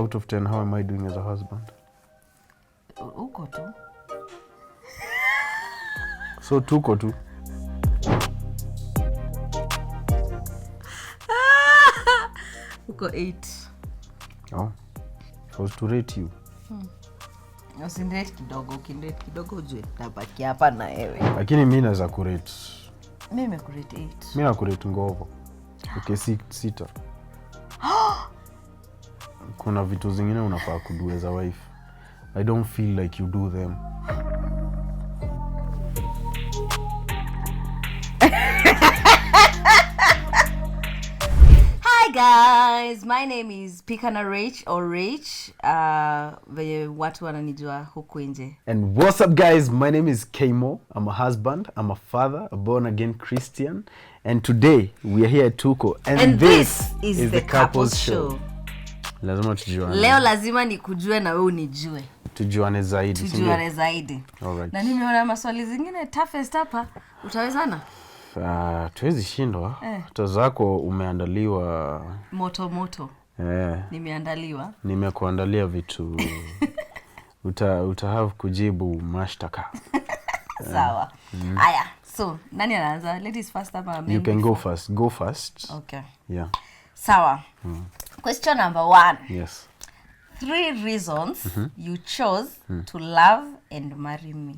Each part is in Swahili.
Out of 10, how am I doing as a husband? Uko tu. So Tuko tu. Uko 8. Oh. If I was to rate you. Usinirate kidogo, ukinirate kidogo ujue tabaki hapa na wewe. Lakini mimi naweza kurate. Mimi nimekurate 8. Mimi nakurate ngovo. Okay, 6. Kuna vitu zingine unafaa kudu as a wife. I don't feel like you do them. Hi guys, my name is Pika na Ryach or Ryach. Watu wananijua huku nje. And what's up guys, my name is Kaymo. I'm a husband, I'm a father, a born again Christian. And today we are here at Tuko. And this is the couples show. Lazima tujuane. Leo lazima nikujue na wewe unijue. Tujuane zaidi. Tujuane zaidi. Alright. Na nimeona maswali zingine toughest hapa. Utawezana? Tuwezi shindwa. Hata zako umeandaliwa moto. Nimeandaliwa. Nimekuandalia vitu. Utahave kujibu mashtaka. Sawa. Aya. So, nani anaanza? Ladies first ama men? You can go first. Go first. Okay. Yeah. Sawa. Question number 1. Yes. 3 reasons you chose to love and marry me.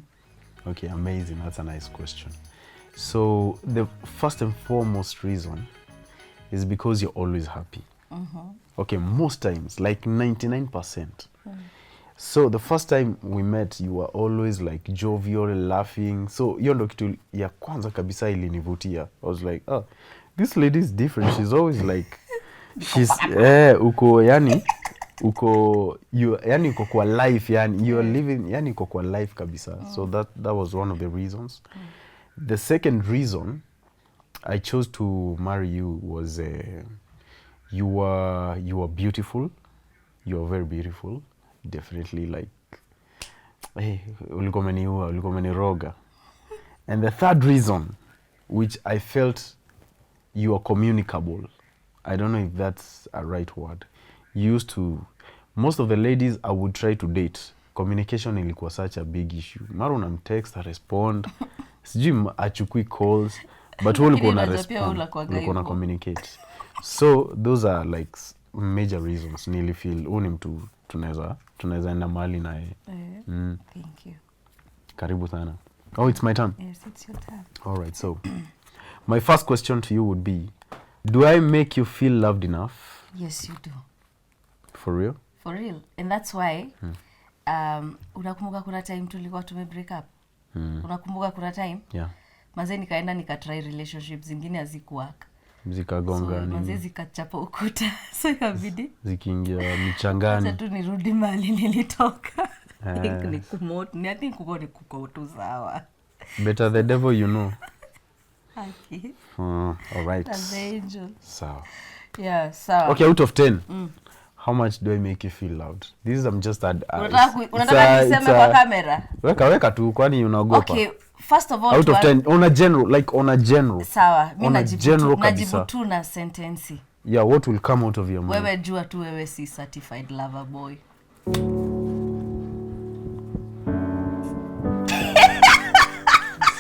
Okay, amazing. That's a nice question. So, the first and foremost reason is because you're always happy. Okay, most times, like 99%. So, the first time we met, you were always like jovial, laughing. So, hiyo ndo kitu ya kwanza kabisa ilinivutia. I was like, oh, this lady is different. She's always like, uko kwa life, yani you are living, yani uko kwa life kabisa. So that was one of the reasons. The second reason I chose to marry you was you are beautiful. You are very beautiful. Definitely, like, hey, ulikuwa umeniroga. And the third reason, which I felt you are communicable. I don't know if that's a right word. Most of the ladies I would try to date, communication ilikuwa such a big issue. Mara unamtext, I respond. Sijui achukui calls, but ulikuwa na respond, ulikuwa na communicate. So those are like major reasons nilifeel huu ni mtu tunaweza enda mahali naye. Thank you. Karibu sana. Oh, it's my turn. Yes, it's your turn. All right, so my first question to you would be, do I make you feel loved enough? Yes, you do. For real? For real. And that's why unakumbuka kuna time tulikuwa break up? Unakumbuka kuna time? Yeah. Manze nikaenda nikatry relationships zingine hazikuwork. Zikagonga nini? Manze zikachapa ukuta. So ikabidi zikiingia michangani. Acha tu nirudi mahali nilitoka. I think kuko tu sawa. Better the devil you know. Okay. All right. That's the angel. So. Yeah, so. Okay, out of 10. How much do I make you feel loved? This is just unataka niseme kwa kamera? Weka tu kwani unaogopa. Okay, first of all, out of 10 on a general. Sawa, mimi najibu tu na sentence. Yeah, what will come out of your mouth? Wewe jua tu wewe si certified lover boy.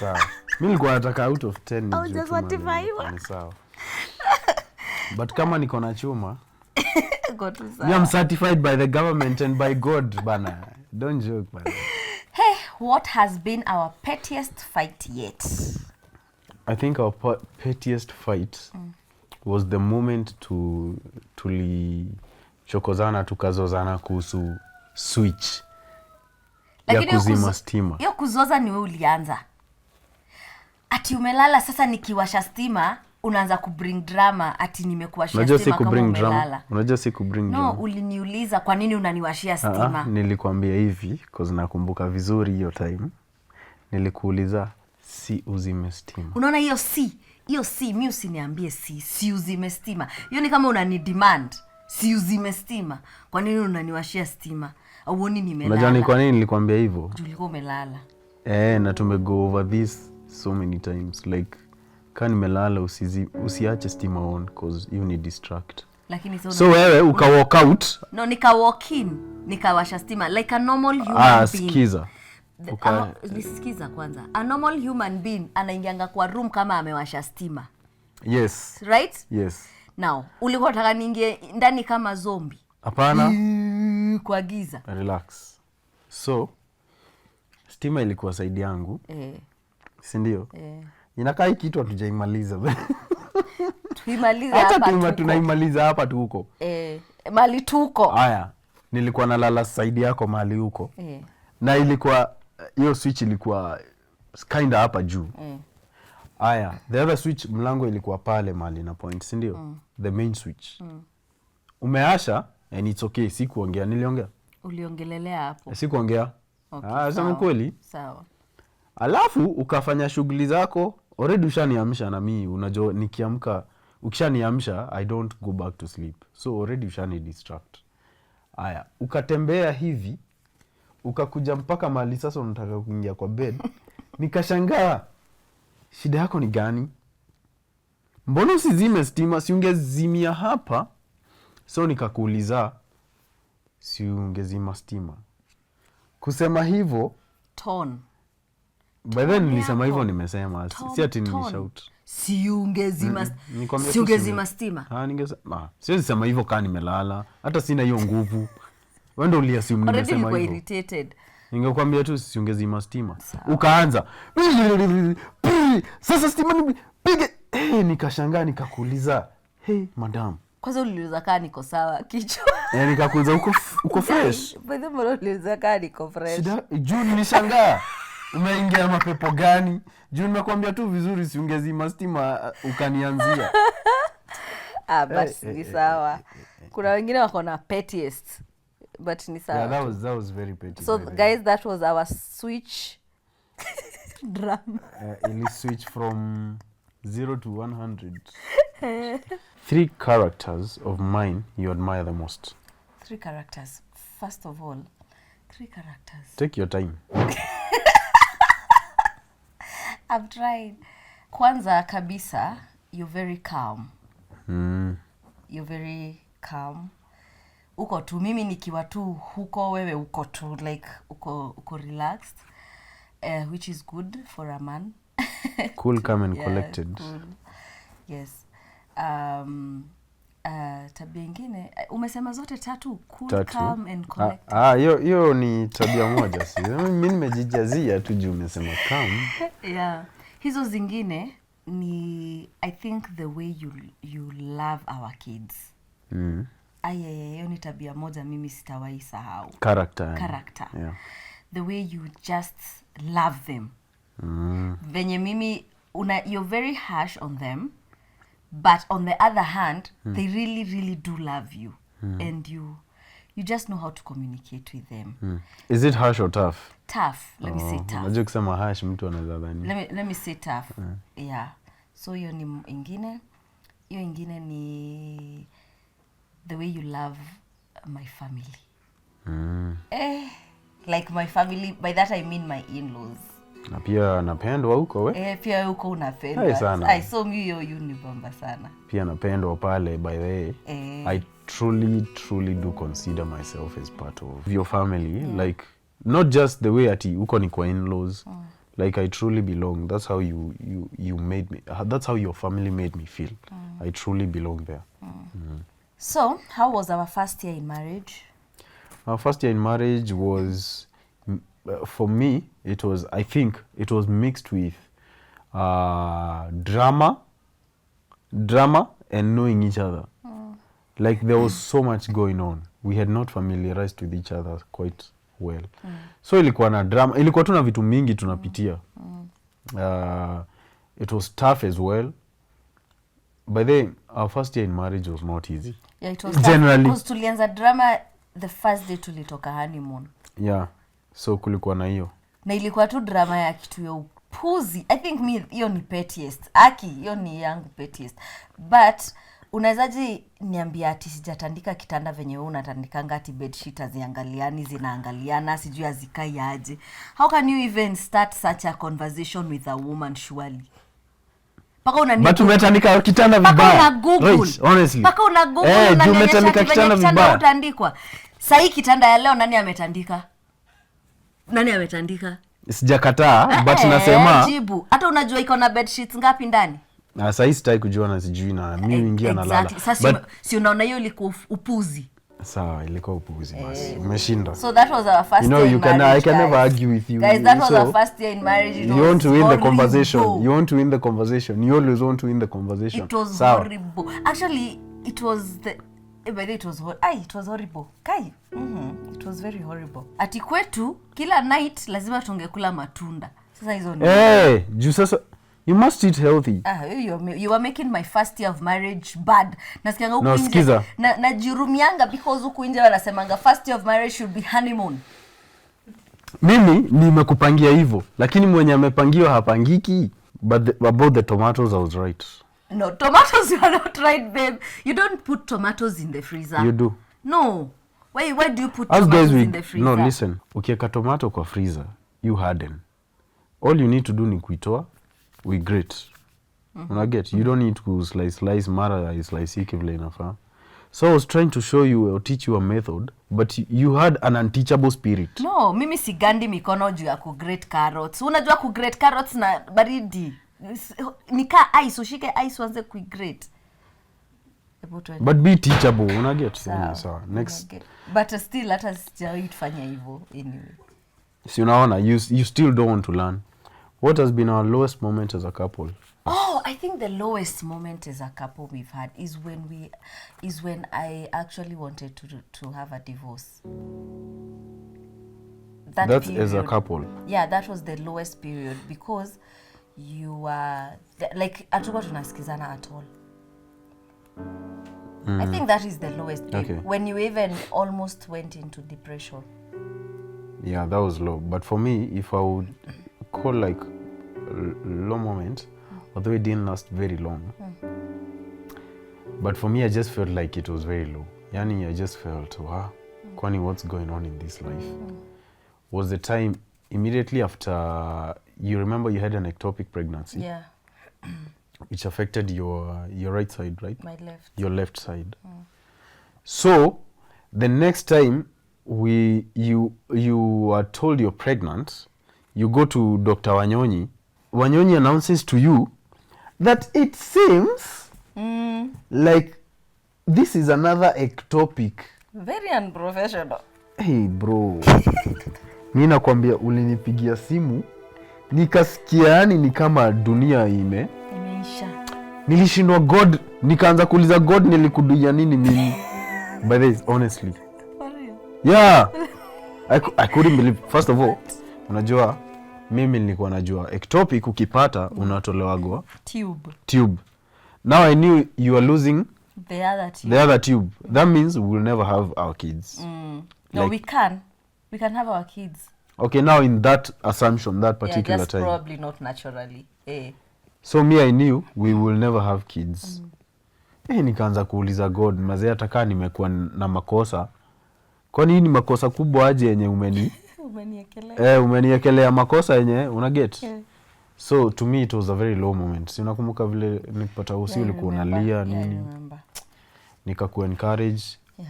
Sawa. Mimi nilikuwa nataka out of 10 ni just certified. Ni sawa. But kama niko na chuma, I'm certified by the government and by God, bana. Don't joke, bana. Hey, what has been our pettiest fight yet? I think our pettiest fight was the moment tulichokozana tukazozana kuhusu switch ya kuzima stima. Hiyo kuzoza ni wewe ulianza. Ati umelala sasa nikiwasha stima unaanza kubring drama ati nimekuwashia stima kama umelala. Unajua si kubring drama. No, uliniuliza kwa nini unaniwashia stima. Nilikwambia hivi cause nakumbuka vizuri hiyo time. Nilikuuliza si uzime stima. Unaona hiyo si mimi usiniambie si uzime stima. Hiyo ni kama unani demand si uzime stima. Kwa nini unaniwashia stima? Auoni nimelala. Unajua ni kwa nini nilikwambia hivyo? Ulikuwa umelala. Na tumego over this so many times, like kama nimelala usiache stima on cause you need distract. Lakini so wewe uka walk out. No, nika walk in, nikawasha stima like a normal human being. Sikiza. Nisikiza kwanza. A normal human being anaingianga kwa room kama amewasha stima. Yes. Right? Yes. Now, ulikuwa unataka niingie ndani kama zombie? Hapana. Kwa giza. Relax. So, stima ilikuwa side yangu. Si ndio? Inakaa hii kitu hatujaimaliza. Tuimaliza hapa tuko. Hata tunaimaliza hapa tuko. Mali tuko. Haya, nilikuwa nalala side yako mali huko. Na ilikuwa hiyo switch ilikuwa kinda hapa juu. Haya, the other switch mlango ilikuwa pale mali na point, si ndio? The main switch. Umeasha and it's okay, sikuongea. Niliongea? Uliongelelea hapo. Sikuongea. Okay, sema kweli? Sawa. Alafu ukafanya shughuli zako, already ushaniamsha na mimi unajua nikiamka ukishaniamsha I don't go back to sleep. So already ushani distract. Haya, ukatembea hivi, ukakuja mpaka mahali sasa unataka kuingia kwa bed. Nikashangaa. Shida yako ni gani? Mbona usizime stima? Si ungezimia hapa? So nikakuuliza, si ungezima stima? Kusema hivyo tone. By then nilisema hivyo, nimesema si ati nilishout. Si ungezima stima. Ningesema siwezi sema hivyo kama nimelala. Hata sina hiyo nguvu. Wewe ndio uliassume nimesema hivyo. Irritated. Ningekwambia tu si ungezima stima. Ukaanza. Sasa stima nipige. Nikashangaa nikakuuliza, "Hey madam." Kwanza uliuliza kama niko sawa kichwa. Nikakuuliza uko fresh. By the way uliuliza kama niko fresh. Juu nilishangaa. Umeingia mapepo gani? Juu nimekwambia tu vizuri si ungezima stima ukanianzia. But ni sawa. Kuna wengine wako na pettiest. But ni sawa. Yeah, that was very petty. So guys, that was our switch drama. Ili switch from 0 to 100. 3 characters of mine you admire the most. 3 characters. First of all, 3 characters. Take your time. I've tried. Kwanza kabisa, you're very calm. You're very calm. Uko tu, mimi nikiwa tu huko, wewe uko tu, like uko relaxed, which is good for a man. Cool, calm and collected. Cool. Yes. Tabia ingine umesema zote tatu, cool, calm and collected. Hiyo ni tabia moja si. Mimi nimejijazia tu juu umesema calm. Yeah. Hizo zingine ni I think the way you love our kids. Hiyo ni tabia moja mimi sitawahi sahau. Character. Yeah. The way you just love them. Venye mimi you're very harsh on them, but on the other hand they really really do love you. And you just know how to communicate with them. Is it harsh or tough? Tough. Let me say tough. Unajua kusema harsh mtu anaweza dhani. Let me say tough. Yeah. So hiyo ni ingine. Hiyo ingine ni the way you love my family. Like my family, by that I mean my in-laws. Na pia napendwa huko we? Pia huko unapendwa. I saw you unibamba sana. Pia napendwa pale by the way. I truly do consider myself as part of your family. Like not just the way ati huko ni kwa in-laws. Like I truly belong. That's how you made me. That's how your family made me feel. I truly belong there. So, how was our first year in marriage? Our first year in marriage was, for me, I think it was mixed with drama and knowing each other. Like there was so much going on. We had not familiarized with each other quite well. So ilikuwa na drama, ilikuwa tu na vitu mingi tunapitia. It was tough as well. By the way, our first year in marriage was not easy. Yeah, it was generally. Because tulianza drama the first day tulitoka honeymoon. Yeah. So kulikuwa na hiyo. Na ilikuwa tu drama ya kitu ya upuzi. I think hiyo ni pettiest. Hiyo ni yangu pettiest. But unawezaje niambia ati sijatandika kitanda venye wewe unatandikanga ati bedsheet haziangaliani zinaangaliana sijui azikai aje. How can you even start such a conversation with a woman surely? Paka But umetandika kitanda vibaya. Right, honestly. Paka una Google umetandika kitanda vibaya. Utaandikwa. Sasa kitanda ya leo nani ametandika? Nani ametandika? Sijakataa but nasema jibu. Hata unajua iko na bed sheets ngapi ndani? Sasa hii sitaki kujua na sijui na mimi ingia na lala. Sasa si unaona hiyo ilikuwa upuzi. Sawa, ilikuwa upuzi basi. Umeshinda. So that was our first year in marriage. I can never argue with you. Guys, that was our first year in marriage. You want to win the conversation. You want to win the conversation. You always want to win the conversation. It was horrible. Actually, it was it was horrible. Kai. It was very horrible. Ati kwetu kila night lazima tungekula matunda. Sasa hizo ni juu sasa you must eat healthy. You are making my first year of marriage bad. Nasikianga huko nje na jirumianga because huko nje wanasemanga first year of marriage should be honeymoon. Mimi nimekupangia hivyo, lakini mwenye amepangiwa hapangiki. But about the tomatoes I was right. No, tomatoes you are not right, babe. You don't put tomatoes in the freezer. You do. No. Why do you put tomatoes in the freezer? No, listen. Ukiweka tomato kwa freezer, you harden. All you need to do ni kuitoa, we grate. Unaget? You don't need to slice mara slice hiki vile inafaa. So I was trying to show you or teach you a method, but you had an unteachable spirit. No, mimi sigandi mikono juu ya kugrate carrots. Unajua kugrate carrots na baridi. Nika ice, ushike ice uanze kuigrate. But be teachable, unaget? Sawa. Next. But still hata sijawahi tufanya hivyo anyway. Si unaona, you still don't want to learn. What has been our lowest moment as a couple? I think the lowest moment as a couple we've had is when I actually wanted to have a divorce. That's period, as a couple. Yeah, that was the lowest period because you were like hatukuwa tunasikizana at all. I think that is the lowest period. Okay. When you even almost went into depression. Yeah, that was low. But for me, if I would call like low moment, although it didn't last very long, but for me I just felt like it was very low. Yani I just felt, wow, kwani what's going on in this life? Was the time immediately after, you remember you had an ectopic pregnancy? Yeah. Which affected your right side, right? My left. Your left side. So the next time you are told you're pregnant, you go to Dr. Wanyonyi. Wanyonyi announces to you that it seems like this is another ectopic. Very unprofessional. Hey bro. Mimi nakwambia ulinipigia simu nikasikia yani ni kama dunia imeisha. Nilishindwa God, nikaanza kuuliza God nilikuduia nini mimi. By this honestly. Yeah. I couldn't believe. First of all, unajua mimi nilikuwa najua ectopic ukipata unatolewa tube. Now I knew you are losing the other tube. That means we will never have our kids. No, we can have our kids. Okay, now in that assumption, that particular time. Probably not naturally. So me, I knew we will never have kids. Nikaanza kuuliza God, mazee atakaa nimekuwa na makosa. Kwani hii ni makosa kubwa aje yenye umeniekelea makosa yenye unaget? So to me it was a very low moment. Si unakumbuka vile nilipata usi ulikuwa unalia nini? Nikaku encourage.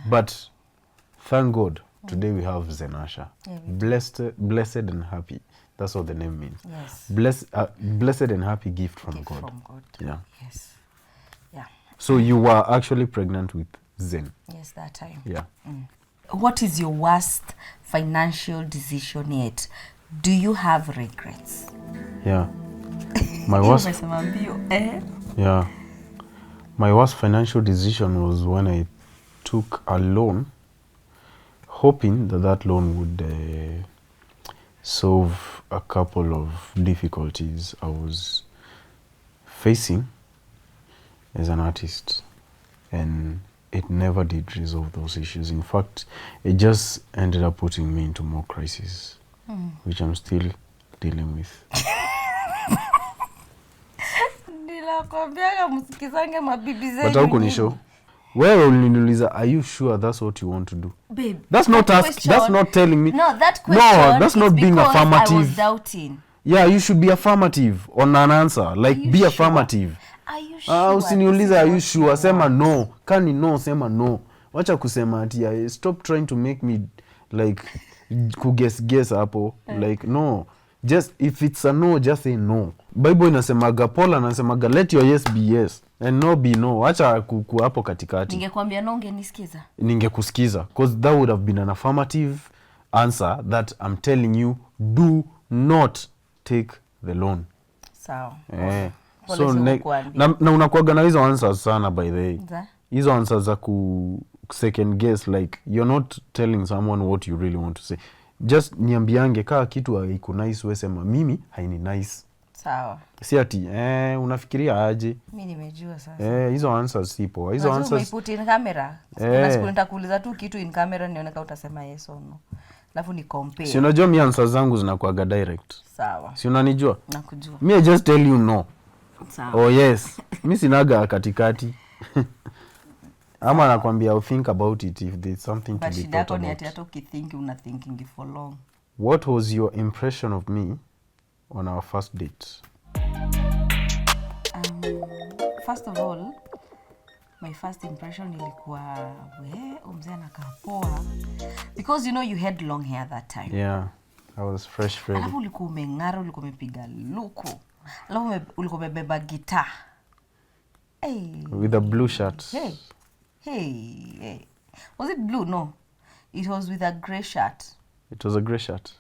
But thank God today we have Zenasha. Blessed and happy. That's what the name means. Yes. Blessed and happy gift from God. From God. Yeah. Yes. Yeah. So you were actually pregnant with Zen. Yes, that time. Yeah. What is your worst financial decision yet? Do you have regrets? Yeah. My worst financial decision was when I took a loan, hoping that loan would solve a couple of difficulties I was facing as an artist, and it never did resolve those issues. In fact, it just ended up putting me into more crises, which I'm still dealing with. But how can you show? Where uliniuliza, are you sure that's what you want to do? Babe, that's not ask. That's not telling me. No, that question. No, that's not being affirmative. I was doubting. Yeah, you should be affirmative on an answer. Like, be affirmative. Are you sure? Usiniulize are you sure, sema no. Kani no, sema no. Wacha kusema ati stop trying to make me like guess hapo. Like no. Just if it's a no, just say no. Bible inasemaga, Paul anasemaga let your yes be yes and no be no. Wacha kuku hapo katikati. Ningekwambia no ungenisikiza. Ningekusikiza because that would have been an affirmative answer that I'm telling you do not take the loan. Sawa. So na unakuaga na hizo answers sana by the way. Hizo answers za ku second guess, like you're not telling someone what you really want to say. Just niambiange kaa kitu haiko nice, wewe sema mimi haini nice. Sawa. Si ati unafikiria aje? Mimi nimejua sasa. Hizo answers sipo. Hizo answers put in camera. Kuna siku nitakuuliza tu kitu in camera nioneka utasema yes or no. Alafu ni compare. Si unajua mimi answers zangu zinakuaga direct. Sawa. Si unanijua? Nakujua. Mimi I just tell you no. Sawa. Oh yes. Mimi sinaga katikati. Ama nakwambia I'll think about it if there's something to be thought about. But ni ati hata ukithink una thinking for long. What was your impression of me on our first date? First of all, my first impression ilikuwa mzee anakaa poa because you know you had long hair that time. Yeah, I was fresh ready. Alafu ulikuwa umeng'ara, ulikuwa umepiga luku. Alafu ulikuwa umebeba guitar. With a blue shirt. Hey. Was it blue? No. It was with a grey shirt. It was a grey shirt.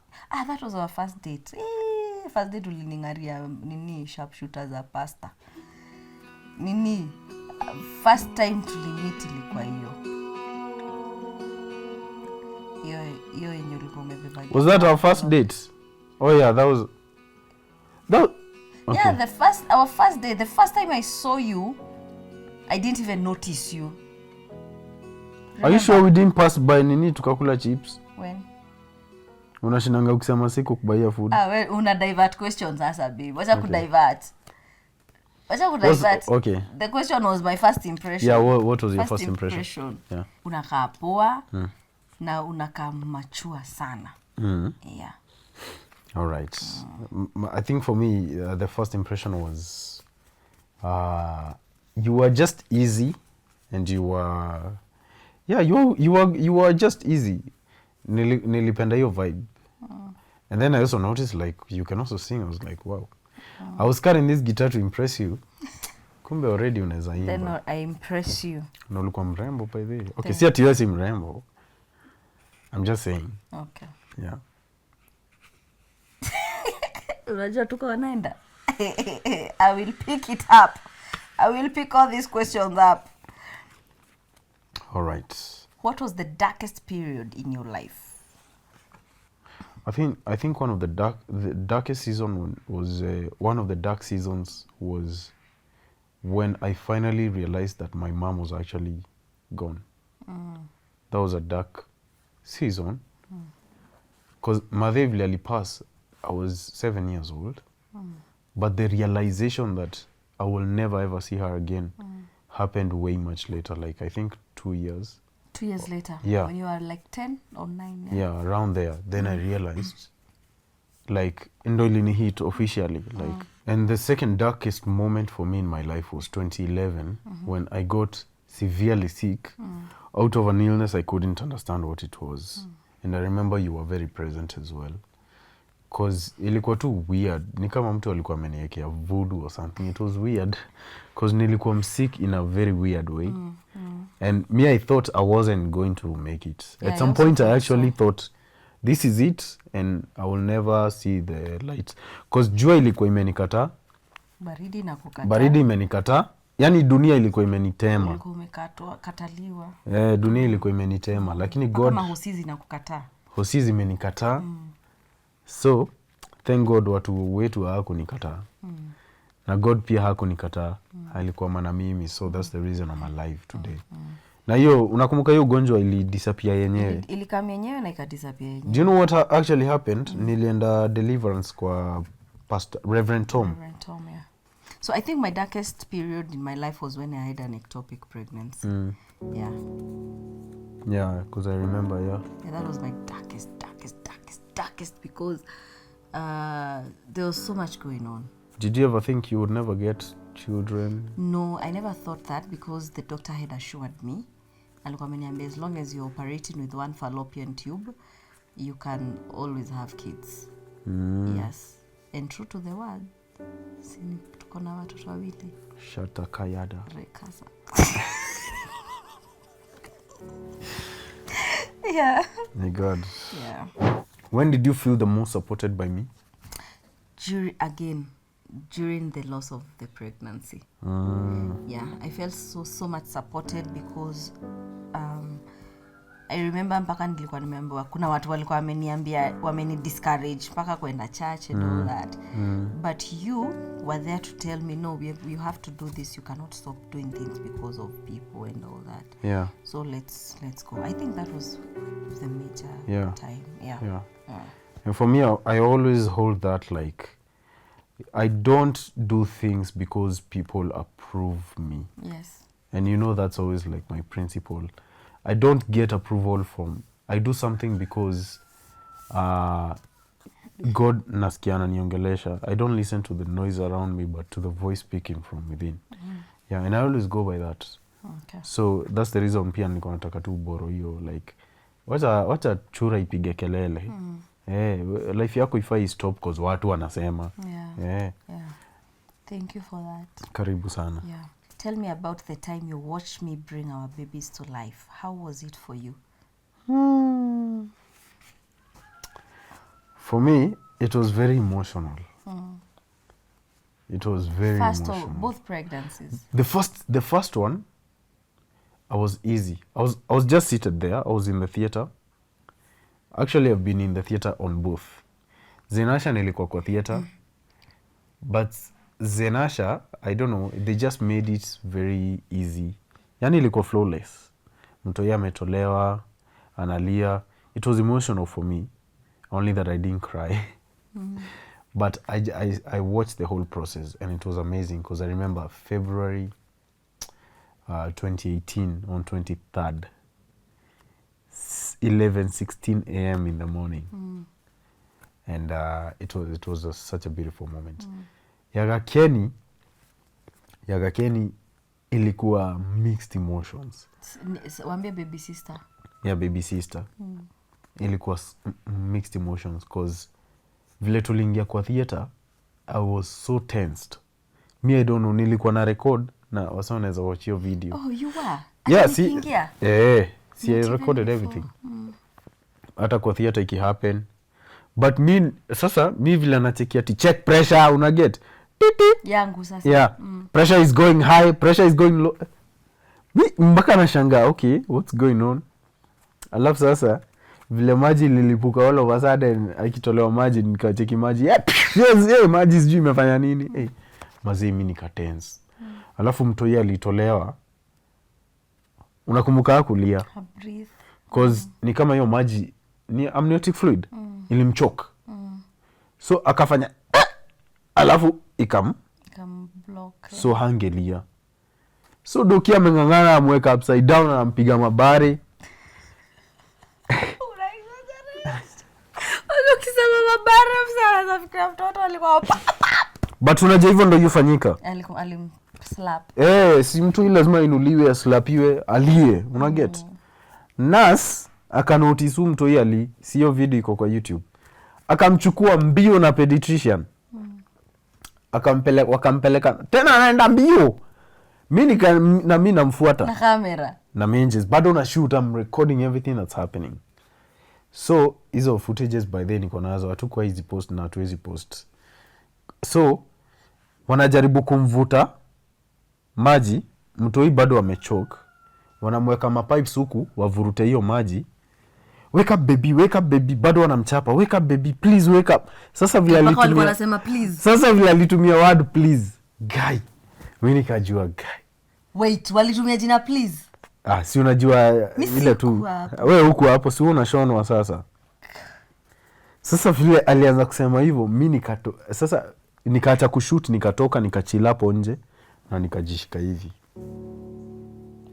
That was our first date. First date uliningaria sharpshooter za pasta. First time tulimit ilikuwa hiyo. Hiyo yenye ulikuwa umebeba. Was that our first date? Oh yeah, that was okay. Yeah, our first date. The first time I saw you, I didn't even notice you. Remember? Are you sure we didn't pass by tukakula chips? When? Unashinanga ukisema siku kubaia food. Well, una divert questions sasa babe. Wacha kudivert. Okay. The question was my first impression. Yeah, what was your first impression? Yeah. Unakaa poa na unakaa mature sana. Yeah. All right. I think for me the first impression was you were just easy and you were you were just easy. Nilipenda your vibe. And then I also noticed like you can also sing. I was like, wow. I was carrying this guitar to impress you. Kumbe already unaweza imba. Then I impress you. Na ulikuwa mrembo by the way. Okay, si ati wewe si mrembo. I'm just saying. Okay. Yeah. Unajua tuko wanaenda. I will pick it up. I will pick all these questions up. All right. What was the darkest period in your life? I think one of the darkest season was one of the dark seasons was when I finally realized that my mom was actually gone. That was a dark season because Madhe vile alipass, I was 7 years old, but the realization that I will never ever see her again happened way much later, like I think 2 years. 2 years later? Yeah. When you were like 10 or 9? Yeah, around there. Then I realized, like, ndo ilini hit officially. Like, and the second darkest moment for me in my life was 2011 when I got severely sick out of an illness I couldn't understand what it was. And I remember you were very present as well. Because ilikuwa tu weird. Ni kama mtu alikuwa ameniwekea voodoo or something. It was weird. Because nilikuwa sick in a very weird way. And me, I thought I wasn't going to make it. Yeah, at some point, I actually thought, this is it, and I will never see the light. Because jua ilikuwa imenikata. Baridi na kukata. Baridi imenikata. Yani dunia ilikuwa imenitema. Ilikuwa umekataliwa. Dunia ilikuwa imenitema. Lakini God... Kama hosizi na kukata. Hosizi imenikata. So, thank God watu wetu hawakunikataa. Na God pia hakunikataa. Alikuwa na mimi, so that's the reason I'm alive today. Na hiyo unakumbuka hiyo ugonjwa ili disappear yenyewe? Ilikam yenyewe na ikadisappear yenyewe. Do you know what actually happened? Nilienda deliverance kwa Pastor Reverend Tom. Reverend Tom, yeah. So I think my darkest period in my life was when I had an ectopic pregnancy. Yeah. Yeah, because I remember, yeah. Yeah, that was my darkest because there was so much going on. Did you ever think you would never get children? No, I never thought that because the doctor had assured me. Alikuwa ameniambia as long as you're operating with one fallopian tube, you can always have kids. Yes. And true to the word, sini tuko na watoto wawili. Shata kayada. Rekasa. Yeah. My God. Yeah. When did you feel the most supported by me? During the loss of the pregnancy. Yeah, I felt so much supported because I remember mpaka nilikuwa nimeambiwa kuna watu walikuwa wameniambia discourage mpaka kwenda church and all that. But you were there to tell me no, you have to do this, you cannot stop doing things because of people and all that. Yeah. So let's go. I think that was the major time. Yeah. And for me, I always hold that, like, I don't do things because people approve me. Yes. And you know that's always like my principle. I don't get approval from, I do something because God nasikia ananiongelesha. I don't listen to the noise around me, but to the voice speaking from within. Yeah, and I always go by that. Okay. So that's the reason pia niko nataka tu boro hiyo, like, wacha chura ipige kelele. Life yako ifai stop cause watu wanasema. Yeah. Thank you for that. Karibu sana. Yeah. Tell me about the time you watched me bring our babies to life. How was it for you? For me, it was very emotional. It was very emotional. First of both pregnancies. The first one, I was easy. I was just seated there. I was in the theater. Actually, I've been in the theater on both. Zenasha nilikuwa kwa theater. But Zenasha, I don't know, they just made it very easy. Yani ilikuwa flawless. Mtoya ametolewa, analia. It was emotional for me. Only that I didn't cry. But I watched the whole process and it was amazing because I remember February 2018 on 23rd. 11:16 a.m. in the morning. And it was such a beautiful moment. Yaga Kenny ilikuwa mixed emotions. Wambia baby sister. Yeah, baby sister. Ilikuwa mixed emotions because vile tuliingia kwa theater, I was so tensed. Me, I don't know, nilikuwa na record na wasa wanaweza watch your video. Oh, you were? Yeah, see, I recorded everything. Hata kwa theater iki happen. But mi vile nachekia ati check pressure, unaget? Yangu sasa. Yeah. Pressure is going high, pressure is going low. Mpaka nashanga, okay, what's going on? Alafu sasa vile maji lilipuka all of a sudden, akitolewa maji nikacheki maji. Maji sijui imefanya nini. Mazee mimi nikatense. Alafu mtoi alitolewa. Unakumbuka kulia? Breathe. Cause ni kama hiyo maji ni amniotic fluid. Ilimchoke. So akafanya alafu ikam block. So hangelia. So Doki ameng'ang'ana amweka upside down na ampiga mabare. Ukisema mabare msana zafikira mtoto alikuwa But unajua hivyo ndio yufanyika. Alim slap. Si mtu lazima inuliwe aslapiwe alie, unaget? Nas akanotice mtu ali, sio video iko kwa YouTube. Akamchukua mbio na pediatrician. Wakampeleka tena anaenda mbio. Mimi namfuata na kamera. Na menjes bado na shoot, I'm recording everything that's happening. So hizo footages by then niko nazo, hatukuwa hizi post na hatuwezi post. So wanajaribu kumvuta maji, mtoi bado amechoke. Wanamweka mapipes huku wavurute hiyo maji. Wake up baby, bado wanamchapa. Wake up baby, please wake up. Sasa vile alitumia word please. Guy. Mimi nikajua guy. Wait, walitumia jina please? Si unajua ile tu. Wewe huko hapo si unashonwa sasa. Sasa vile alianza kusema hivyo, mimi sasa nikaacha kushoot, nikatoka nikachill hapo nje na nikajishika hivi.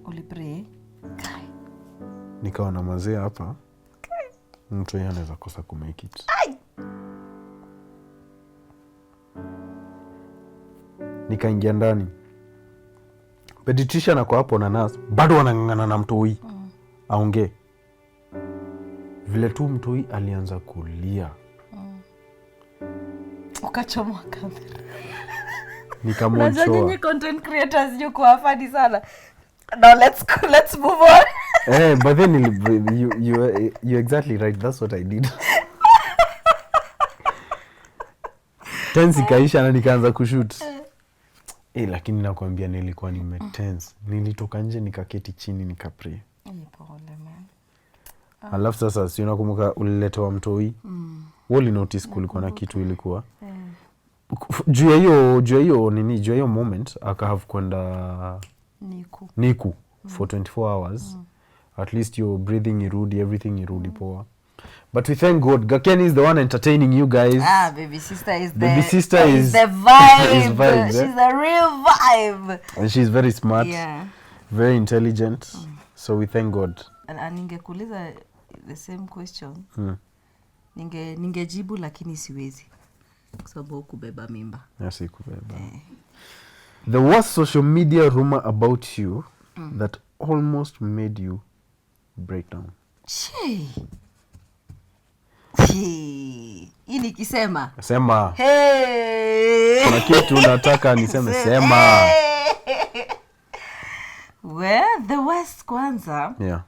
Ulipray? Nikawa na mazee hapa. Mtu yeye anaweza kosa ku make it. Nikaingia ndani. Pediatrician ako hapo na nurse bado wanang'ang'ana na mtoi. Aongee. Vile tu mtoi alianza kulia. Ukachomwa kamera. Nikamwonchoa. Unajua nyinyi content creators yuko afadi sana. Now let's move on. But then you exactly right. That's what I did. Tense ikaisha na nikaanza kushoot. Lakini nakwambia nilikuwa tense. Nilitoka nje nikaketi chini nikapray. Pole man. Alafu sasa si unakumbuka uliletewa mtoi? Wali notice kulikuwa na kitu ilikuwa. Juu ya hiyo moment aka have kwenda Niku for 24 hours. At least your breathing irudi, everything irudi poa. But we thank God. Gaken is the one entertaining you guys. Baby sister is the vibe. She's a real vibe. And she's very smart. Yeah. Very intelligent. So we thank God. And ningekuuliza the same question. Ningejibu lakini siwezi. Kwa sababu kubeba mimba. Yes, kubeba. The worst social media rumor about you that almost made you break down. Hii nikisema. Sema. Hey. Kuna kitu nataka niseme sema. Well, the worst kwanza. Yeah.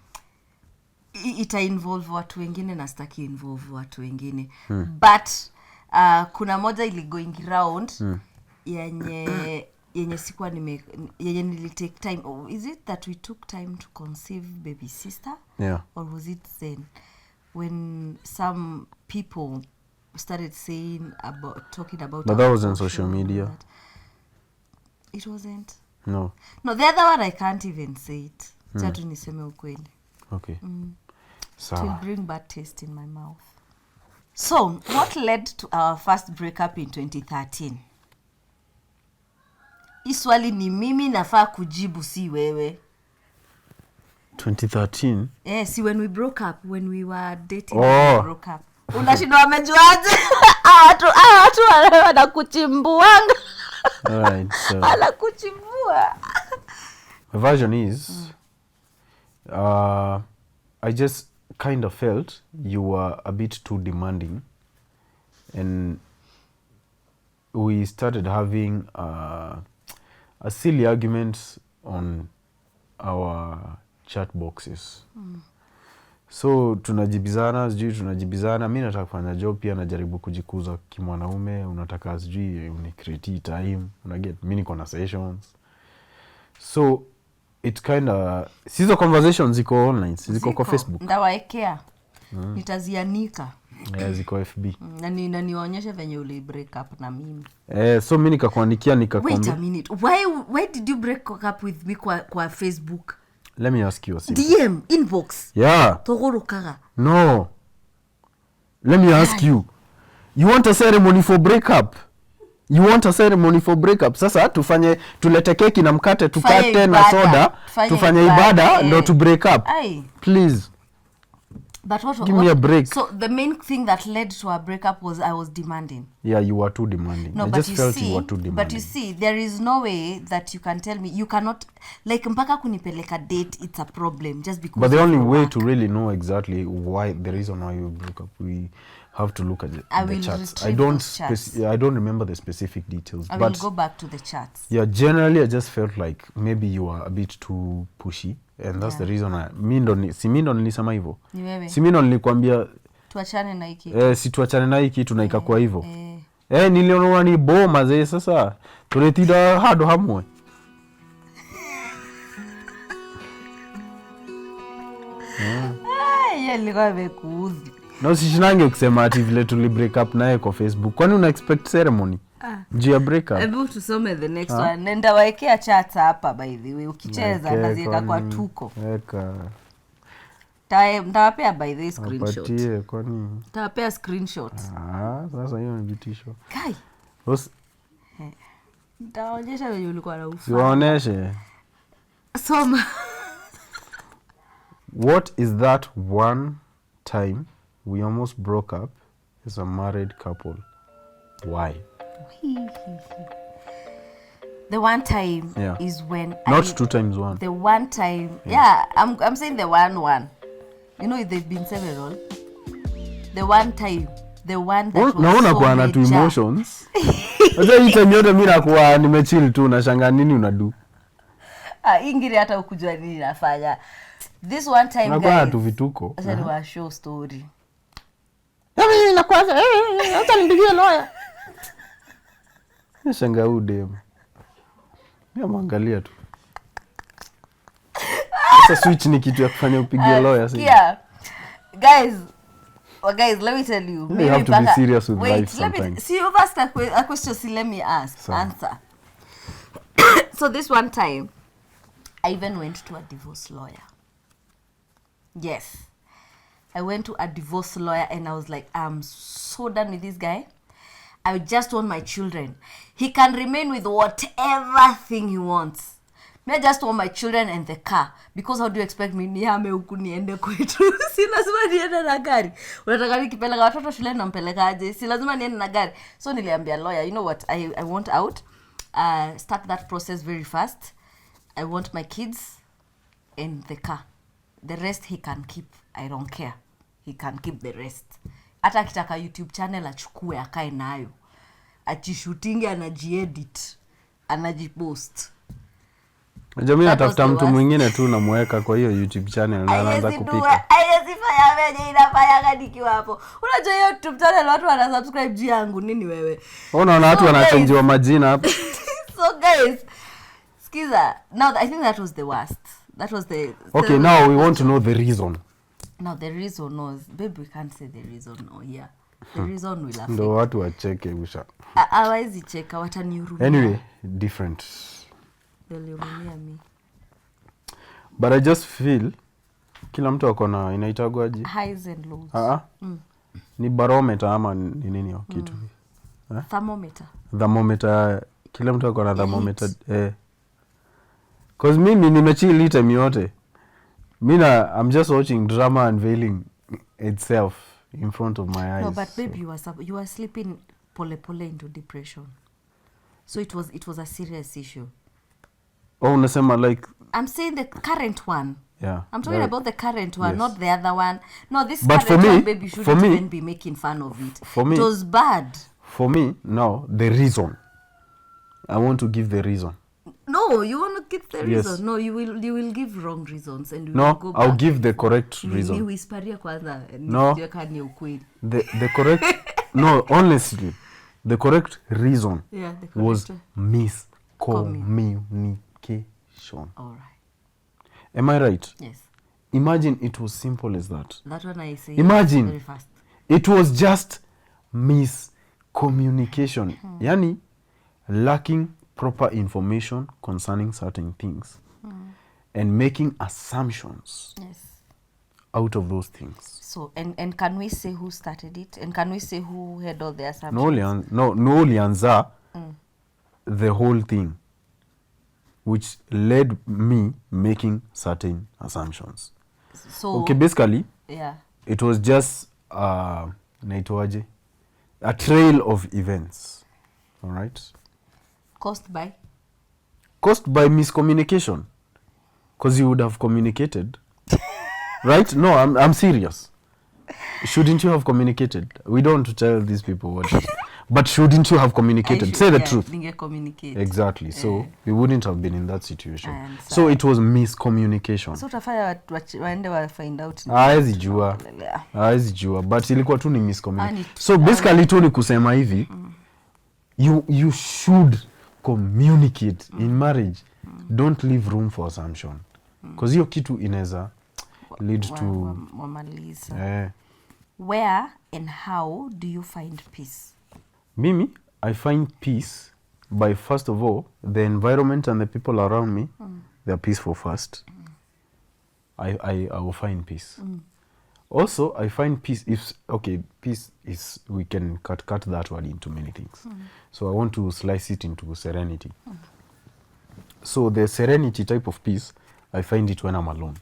Ita involve watu wengine na sitaki involve watu wengine. But kuna moja ili going round yenye sikuwa yenye nili take time. Is it that we took time to conceive baby sister? Yeah. Or was it then when some people started talking about But that was on social media. It wasn't. No, the other one I can't even say it. Chatu niseme ukweli. Okay. It will bring bad taste in my mouth. So, what led to our first breakup in 2013? Iswali ni mimi nafaa kujibu si wewe. 2013? Si when we broke up, when we were dating, when we broke up. Unashindwa wamejuaje? Watu wanakuchimbuanga. Alright, so wanakuchimbua. the version is I just kind of felt you were a bit too demanding, and we started having a silly argument on our chat boxes. So tunajibizana, mimi nataka kufanya job pia najaribu kujikuza kimwanaume, unataka sijui unicreate time, unaget mimi niko na sessions. So it sizo conversations ziko online, ziko kwa Facebook. Ndawaekea. Nitazianika. Ziko FB. Na nionyeshe venye uli break up na mimi. So mimi nikakuandikia Wait a minute. Why did you break up with me kwa Facebook? Let me ask you a simple. DM inbox. Yeah. Togorokaga. No. Let me ask you. You want a ceremony for breakup? Sasa tulete keki na mkate tukate na soda, tufanye ibada ndo to break up. Please. But give me a break. So the main thing that led to our breakup was I was demanding. Yeah, you were too demanding. No, I just felt you were too demanding. But you see, there is no way that you can tell me you cannot, like mpaka kunipeleka date, it's a problem just because. But the only way to really know exactly why, the reason why you broke up, we have to look at the chats. I don't remember the specific details. I will go back to the chats. Yeah, generally I just felt like maybe you were a bit too pushy. And that's the reason mi ndo nilisema hivyo. Ni wewe. Si mimi ndo nilikwambia tuachane na hiki. Si tuachane na hiki tu na ikakuwa hivyo. Niliona ni boma zee sasa. Tuletida hado hamwe. Yeye alikuwa amekuuzi. Na usishinange kusema ati vile tuli break up naye kwa Facebook. Kwani una expect ceremony? Jia break up. Hebu tusome the next one. Nenda waekea chat hapa by the way. Ukicheza naziweka kwa Tuko. Weka. Ndawapea by the screenshot. Apatie kwani. Ndawapea screenshot. Sasa hiyo ni vitisho. Kai. Ndaonyesha wewe ulikuwa na ufa. Siwaoneshe. Soma. What is that one time we almost broke up as a married couple? Why? The one time Yeah. is when Not 2 times 1. The one time, yeah, I'm saying the one. You know, they've been several. The one time, the one that was naona so kwa na major. tu emotions. Sasa hii time yote mimi nakuwa nimechill tu na shanga nini unadu. Ingiri hata ukujua nini nafanya. This one time nakuwa guys. Tu vituko. Acha ni wa show story. Mimi nakwaza acha nipigie lawyer. Shanga udem. Mimi mwangalia tu. Sasa switch ni kitu ya kufanya upigie lawyer sasa. Yeah. Guys, let me tell you. You have to be serious with life sometimes. See, you've asked a question, see, let me answer. So this one time, I even went to a divorce lawyer. Yes. I went to a divorce lawyer and I was like, I'm so done with this guy. I just want my children. He can remain with whatever thing he wants. Me just want my children and the car. Because how do you expect me nihame huku niende kwetu? Si lazima niende na gari. Unataka nikipeleka watoto shule na mpeleka aje? Si lazima niende na gari. So niliambia lawyer, you know what? I want out. Start that process very fast. I want my kids and the car. The rest he can keep. I don't care. He can keep the rest. Hata akitaka YouTube channel achukue akae nayo. Achishooting, anajiedit, anajipost. Jamii atafuta mtu mwingine tu namweka kwa hiyo YouTube channel na anaanza kupika. Ayesifanya venye inafanya nikiwa hapo. Unajua hiyo YouTube channel watu wana subscribe juu yangu nini wewe? Unaona watu wanachangewa majina hapo. So guys, skiza. Now I think that was the worst. That was the Okay, now we want to know the reason. Now the reason was, babe, we can't say the reason here. The reason will affect. Ndo watu wacheke usha. Hawezi cheka, watanihurumia. Anyway, different. Walihurumia me. But I just feel kila mtu ako na inaitagwaje? Highs and lows. Ni barometer ama ni nini hiyo kitu? Thermometer. Thermometer, kila mtu ako na thermometer. Cause mimi nimechill time yote. I'm just watching drama unveiling itself in front of my eyes. No, but babe, you were slipping pole into depression. So it was a serious issue. Oh, unasema like I'm saying the current one. Yeah. I'm talking about the current one, yes. not the other one. No, this but current for me, one, baby, shouldn't even be making fun of it. For me, it was bad. For me, no, the reason. I want to give the reason. No, you want to give the reason. Yes. No, you will give wrong reasons and no, will go back. I'll give the correct reason. Ni whisperia kwanza. No. Ni ukweli. The correct no, honestly, the correct reason was miscommunication. All right. Am I right? Yes. Imagine it was simple as that. That one I say. Imagine very fast. It was just miscommunication. Yani lacking proper information concerning certain things and making assumptions out of those things. So and can we say who started it? And can we say who had all the assumptions? No lianza the whole thing, which led me making certain assumptions. So okay, basically, yeah, it was just a trail of events. All right. Caused by miscommunication, because you would have communicated. Right? No, I'm serious. Shouldn't you have communicated? We don't tell these people what but shouldn't you have communicated? Say the truth. Communicate. Exactly. So we wouldn't have been in that situation. So it was miscommunication. So utafanya waende wa find out. Haezi jua but ilikuwa tu ni miscommunication. So basically tu ni kusema hivi, you should communicate in marriage. Don't leave room for assumption, because hiyo kitu inaweza lead to Where and how do you find peace? Mimi, I find peace by, first of all, the environment and the people around me. They are peaceful first. I will find peace. Also, I find peace peace is, we can cut that word into many things. So I want to slice it into serenity. So the serenity type of peace, I find it when I'm alone.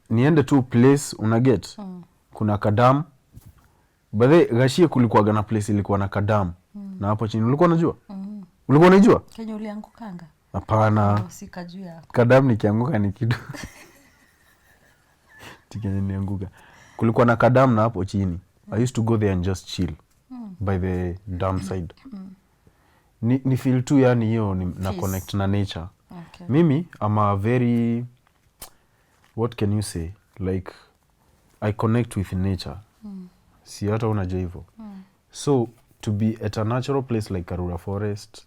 Niende tu place unaget, kuna kadam. By the gashie kulikuwa na place ilikuwa na kadam. Na hapo chini ulikuwa unajua? Ulikuwa unajua? Kenya uliangukanga? Hapana. Sikajua. Kadam nikianguka ni kitu. Tikenya nianguka. Kulikuwa na kadam na hapo chini. I used to go there and just chill by the dam side. Ni feel tu yani hiyo na connect na nature. Okay. Mimi I'm a very, what can you say, like I connect with nature. Si hata unajua hivyo. So to be at a natural place like Karura Forest,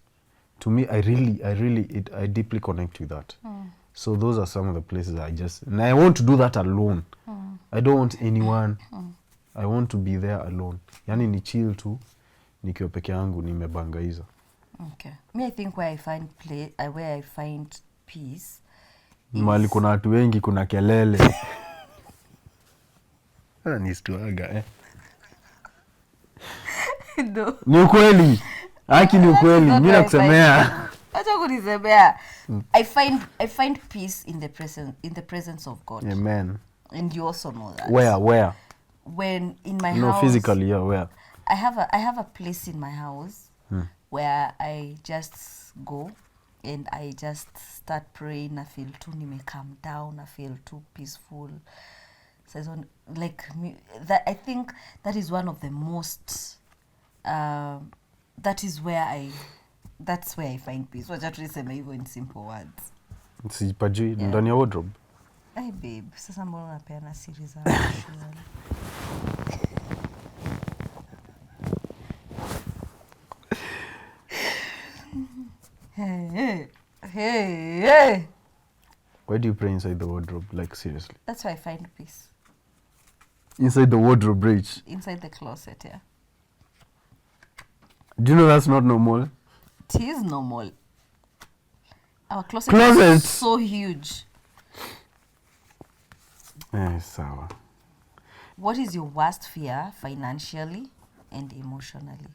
to me I deeply connect with that. So those are some of the places and I want to do that alone. I don't want anyone. I want to be there alone. Yani ni chill tu nikiwa peke yangu nimebangaiza. Okay. Me, I think where I find peace Mali kuna watu wengi, kuna kelele. Ni stuaga No. Ni ukweli. Haki ni ukweli. Mimi nakusemea. Acha kunisemea. I find peace in the presence of God. Amen. And you also know that. Where? When in my house. No, physically, yeah, where? I have a place in my house where I just go and I just start praying. I feel too calm down. I feel too peaceful. So I think that is one of the most. That's where I find peace. Wacha tuliseme hivyo in simple words. Sipajui ndani ya wardrobe. Hey babe, sasa mbona unapeana siri za Hey. Why do you pray inside the wardrobe? Like, seriously? That's why I find peace. Inside the wardrobe, Rach? Inside the closet, yeah. Do you know that's not normal? It is normal. Our closet is so huge. Sawa. What is your worst fear financially and emotionally?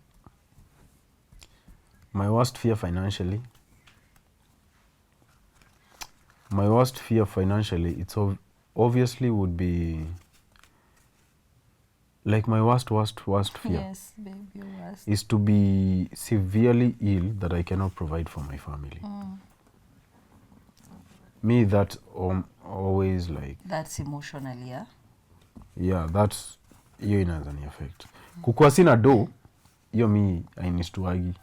My worst fear financially? My worst fear financially, it's obviously would be... Like my worst fear. Yes, babe, your worst. Is to be severely ill that I cannot provide for my family. Me, that always like... That's emotionally, yeah? Yeah, that's... Hiyo inaweza ni affect. Kukua sina do, hiyo mi hainistuagi.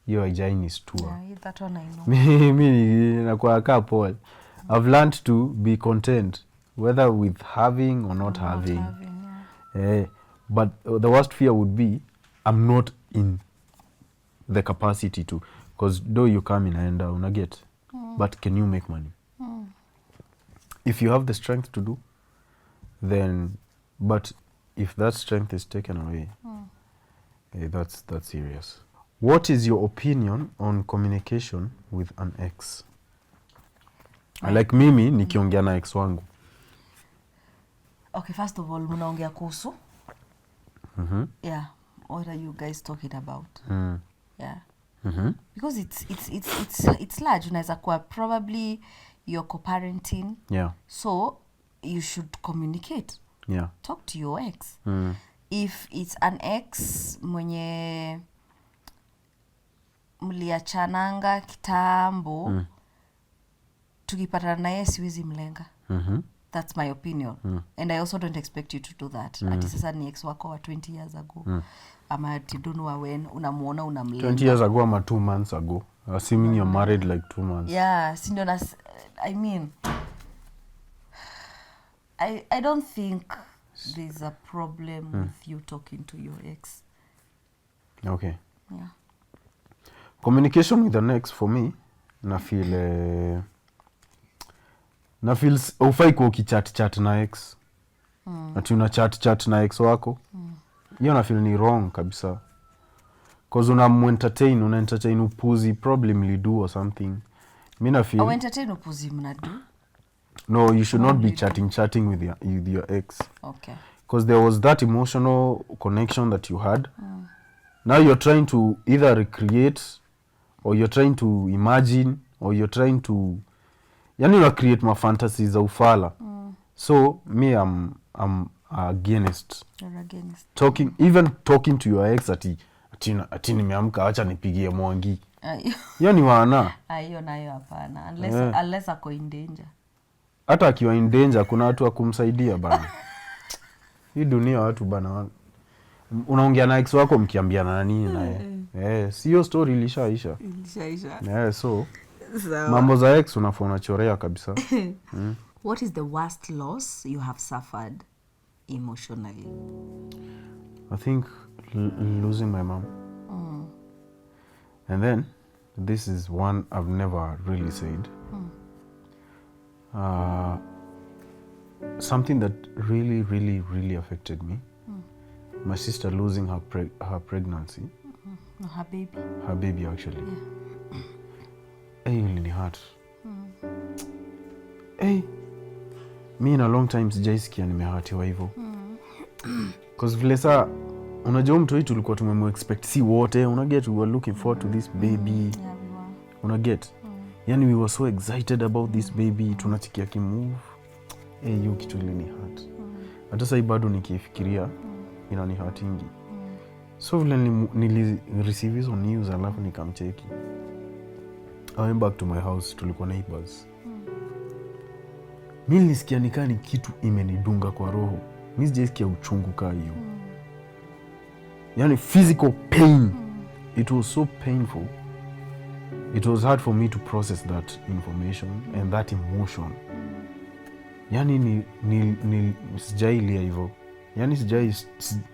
Hiyo haijanistua. Yeah, that one I know. Mi nakuwa kaa Paul. I've learned to be content, whether with having or not having. But the worst fear would be I'm not in the capacity to, because though you come in and una get, but can you make money? If you have the strength to do, then, but if that strength is taken away, that's serious. What is your opinion on communication with an ex? Like mimi nikiongea na ex wangu. Okay, first of all, mnaongea kuhusu? Yeah. What are you guys talking about? Yeah. Because it's large. Unaweza kuwa probably you're co-parenting. Yeah. So you should communicate. Yeah. Talk to your ex. If it's an ex mwenye mliachananga kitambo, tukipatana naye siwezi mlenga. That's my opinion. And I also don't expect you to do that. Ati sasa ni ex wako wa 20 years ago. Ama ati don't know when unamuona unamlenga. 20 years ago ama 2 months ago. Assuming you're married like 2 months. Yeah, I mean, I don't think there's a problem with you talking to your ex. Okay. Yeah. Communication with an ex for me, na feel ufai kwa ukichat na ex. Ati una chat na ex wako. Hiyo na feel ni wrong kabisa. Cause una-entertain upuzi probably do or something. Mi na feel... entertain upuzi mnadu? No, you should not be chatting with your ex. Okay. Because there was that emotional connection that you had. Now you're trying to either recreate, or you're trying to imagine, or you're trying to... Yani una create ma fantasies za ufala. So, me, I'm against. You're against. Talking to your ex ati ati nimeamka acha nipigie Mwangi. Ayo. Hiyo ni wana. Hiyo nayo hapana. Unless ako in danger. Hata akiwa in danger kuna watu wa kumsaidia bana. Hii dunia watu bana. Unaongea na ex wako mkiambiana na nini naye? Sio story ilishaisha. So mambo za ex unafona chorea kabisa. What is the worst loss you have suffered emotionally? I think losing my mom. And then this is one I've never really said. Something that really affected me. My sister losing her pregnancy. Her baby actually. Hey, really hurt. Hey, me in a long time sijaisikia nimehatiwa hivyo. Cause vile saa unajua mtu wetu tulikuwa tumemu-expect si wote, unaget, we were looking forward to this baby. Unaget. Yani we were so excited about this baby, tunachikia kimove. Hiyo kitu ilini hurt. Hata sasa bado nikifikiria inani hurtingi. So vile nili receive hizo news alafu nikamcheki. I went back to my house, tulikuwa neighbors. Mimi nilisikia nikani kitu imenidunga kwa roho. Mimi sijaisikia uchungu kaa hiyo. Yani physical pain. It was so painful. It was hard for me to process that information and that emotion. Yani sijailia hivyo. Yani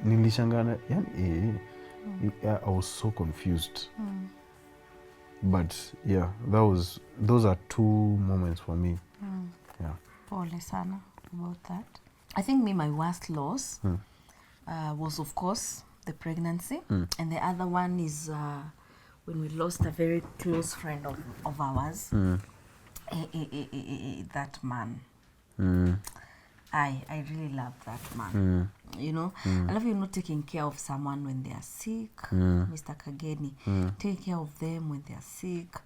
nilishangana. Yani I was so confused. But yeah, those are two moments for me. Yeah. Pole sana about that. I think my worst loss was of course the pregnancy, and the other one is when we lost a very close friend of ours. That man. I really love that man. You know, I love you not taking care of someone when they are sick. Mr. Kageni, take care of them when they are sick.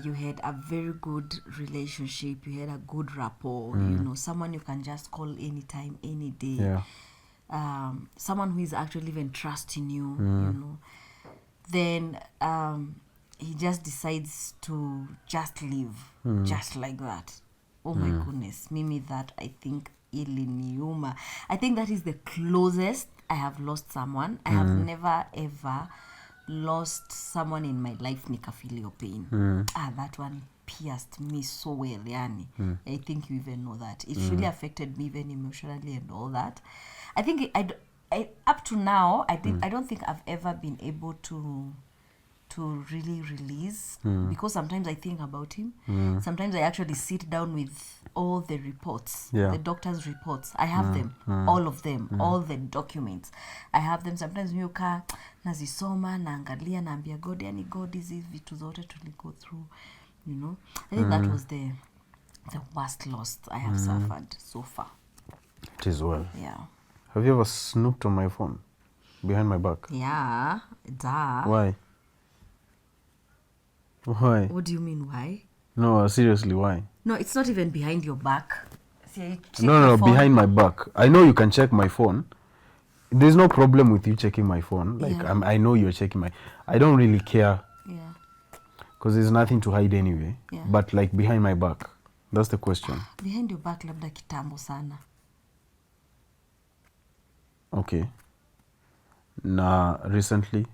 You had a very good relationship. You had a good rapport. You know, someone you can just call anytime, any day. Yeah. Someone who is actually even trusting you. You know, then he just decides to just leave, just like that. Oh my goodness, Mimi, that I think iliniuma. I think that is the closest I have lost someone. I have never ever lost someone in my life nikafeel your pain. That one pierced me so well, yani. I think you even know that. It really affected me even emotionally and all that. I think I up to now, I don't think I've ever been able to really release, because sometimes I think about him. Sometimes I actually sit down with all the reports, the doctor's reports. I have them, all of them, all the documents. I have them. Sometimes mimi ukaa nazisoma, naangalia, naambia God, yani God, hizi vitu zote tuli go through, you know. I think that was the worst loss I have suffered so far. It is well. Yeah. Have you ever snooped on my phone behind my back? Yeah, duh. Why? Why? What do you mean, why? No, seriously, why? No, it's not even behind your back. See, No, behind my back. I know you can check my phone. There's no problem with you checking my phone. Like, I know you're checking my... I don't really care. Yeah. Because there's nothing to hide anyway. Yeah. But like behind my back. That's the question. Behind your back, labda kitambo sana. Okay. Na recently?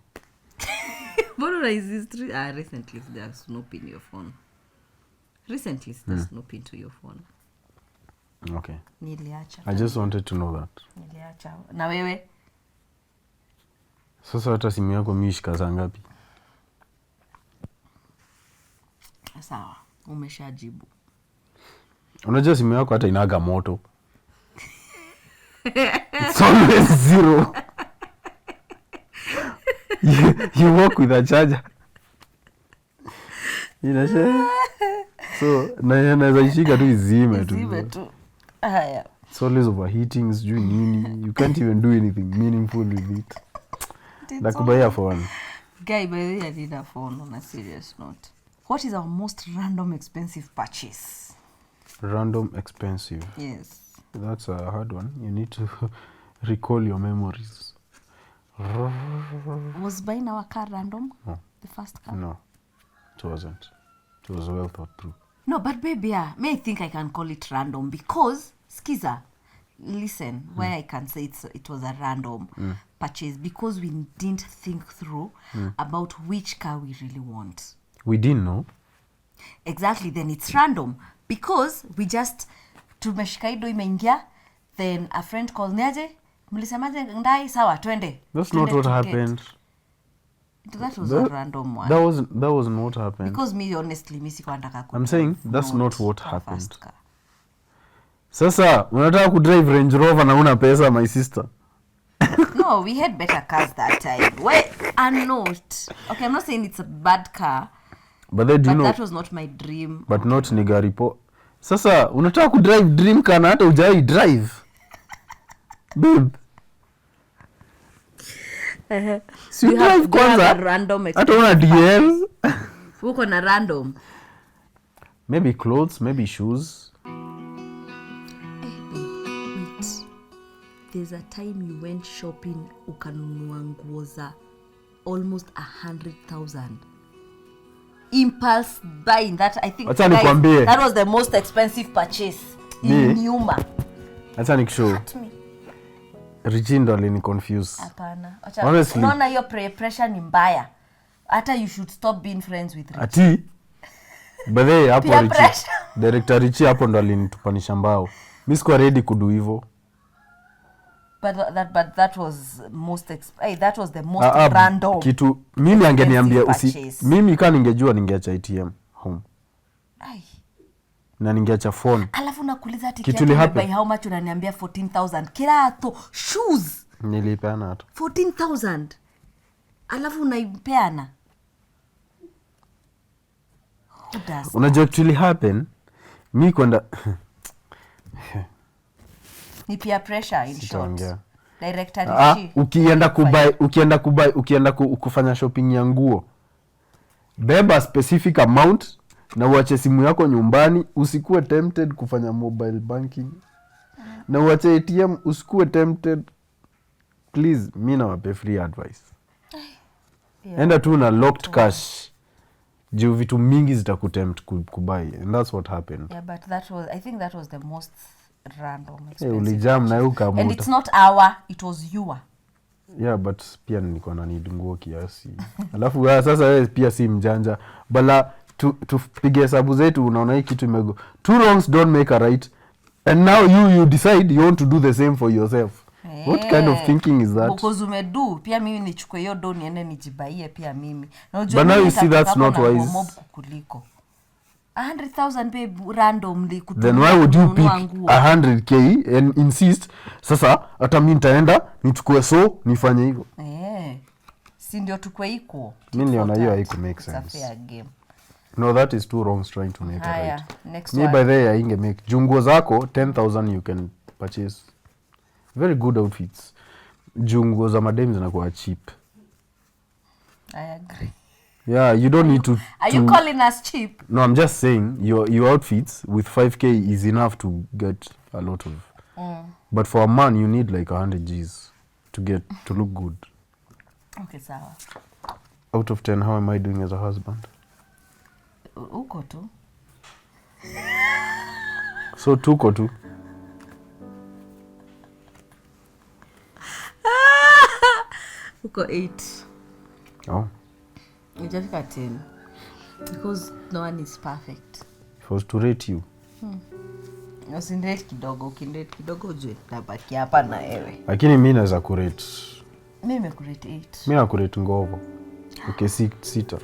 Recently, they're snooping your phone. Recently, they're snooping to your phone. Okay. Niliacha. I just wanted to know that. Niliacha. Na wewe? Sasa hata simu yako mishika saa ngapi? Sawa, umeshajibu. Unajua simu yako hata inaga moto. It's always zero. You walk with a charger. Inasha. So, naweza ishika tu izime tu. Izime tu. Haya. It's always overheating, sijui nini. You can't even do anything meaningful with it. Nakubaya phone. Guy, by the way, I need a phone on a serious note. What is our most random expensive purchase? Random expensive. Yes. That's a hard one. You need to recall your memories. Was buying our car random? No. The first car? No, it wasn't. It was well thought through. No, but baby, yeah, may I think I can call it random because, skiza, listen, why I can say it was a random purchase because we didn't think through about which car we really want. We didn't know. Exactly, then it's random because we just tumeshikaido imeingia, then a friend called niaje, mlisemaje ndai sawa twende. That's not what happened. That was a random one. That wasn't what happened. Because me honestly sikuwa nataka I'm saying that's not what happened. Car. Sasa unataka kudrive Range Rover na una pesa, my sister. No, we had better cars that time. Why are not? Okay, I'm not saying it's a bad car. But then, do you know, that was not my dream. But not ni gari po. Sasa unataka kudrive dream car na hata hujai drive. Babe. Si you drive kwanza. Random hata una DL. Uko na random. Maybe clothes, maybe shoes. Wait. There's a time you went shopping ukanunua nguo za almost 100,000. Impulse buying, that I think guys, that was the most expensive purchase in Nyuma. Acha nikushow. Richindo alini confuse. Hapana. Honestly, unaona hiyo pressure ni mbaya. Hata you should stop being friends with Rich. Ati but they hapo Richi. Director Richi hapo ndo alinitupanisha mbao. Mimi sikuwa ready kudu hivyo. But that was that was the most random. Kitu mimi angeniambia mimi kama ningejua ningeacha ATM home. Ai. Na ningeacha phone. Alafu nakuuliza tiketi by how much unaniambia 14,000. Kirato shoes. Nilipeana hata. 14,000. Alafu unaipeana. Unajua actually happen mimi kwenda ni peer pressure in short. Director Richi. Ukienda kufanya shopping ya nguo. Beba specific amount na uache simu yako nyumbani, usikuwe tempted kufanya mobile banking. Na uache ATM, usikuwe tempted. Please, mimi nawape free advice. Enda tu na locked cash. Juu vitu mingi zitakutempt kubuy, and that's what happened. Yeah, but I think that was the most random experience. Ulijam na ukamuta. And it's not our, it was your. Yeah, but pia nilikuwa na need nguo kiasi. Alafu sasa wewe pia si mjanja. Bala tupige hesabu zetu, unaona hii kitu imego. Two wrongs don't make a right. And now you decide you want to do the same for yourself. What kind of thinking is that? Because umedu pia mimi nichukue hiyo do niende nijibaie pia mimi. But now you see that's not wise. Mob kukuliko. 100,000 babe randomly kutumia. Then why would you pick 100k and insist sasa hata mimi nitaenda nichukue so nifanye hivyo? Si ndio tukue equal. Mimi niona hiyo haiko make sense. Fair game. No, that is two wrongs trying to make a right. Next one. By the way, inge make junguo zako 10,000 you can purchase very good outfits. Junguo za madem zinakuwa cheap. I agree. Yeah, you don't need to. Are you calling us cheap? No, I'm just saying your outfits with 5k is enough to get a lot of. But for a man, you need like 100 G's to look good. Okay, sawa. Out of 10, how am I doing as a husband? Uko tu. So tuko tu. Uko 8. Oh. Nijafika 10. Because no one is perfect. If I was to rate you. Usinirate kidogo, ukinirate kidogo ujue tabaki hapa na wewe. Lakini mimi naweza kurate. Mimi nimekurate 8. Mimi nakurate ngovo. Okay, 6.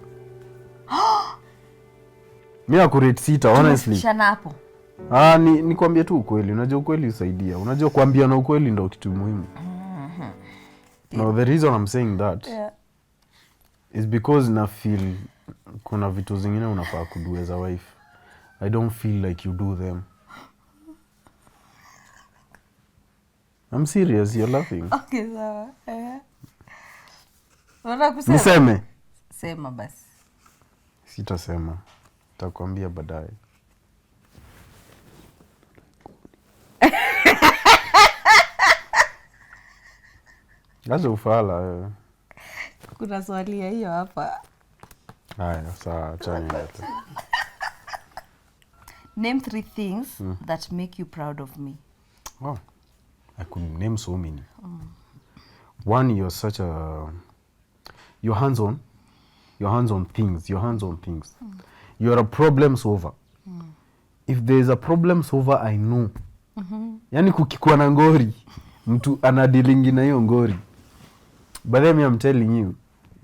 Mimi nakurate 6 honestly. Shana hapo. Nikwambie tu ukweli. Unajua ukweli usaidia. Unajua kuambia na ukweli ndio kitu muhimu. No, the reason I'm saying that is because na feel kuna vitu zingine unafaa kudu as a wife. I don't feel like you do them. I'm serious, you're laughing. Okay, sawa. Unataka kusema? Niseme? Sema basi. Sitasema. Nitakwambia baadaye. Acha ufala. Kuna swali ya hiyo hapa. Haya, sawa, chani yote. Name 3 things that make you proud of me. Oh, I could name so many. One, you're such a... You're hands-on. You're hands-on things. You're a problem solver. If there's a problem solver, I know. Yani kukikuwa na ngori, mtu anadilingi na hiyo ngori. But then I'm telling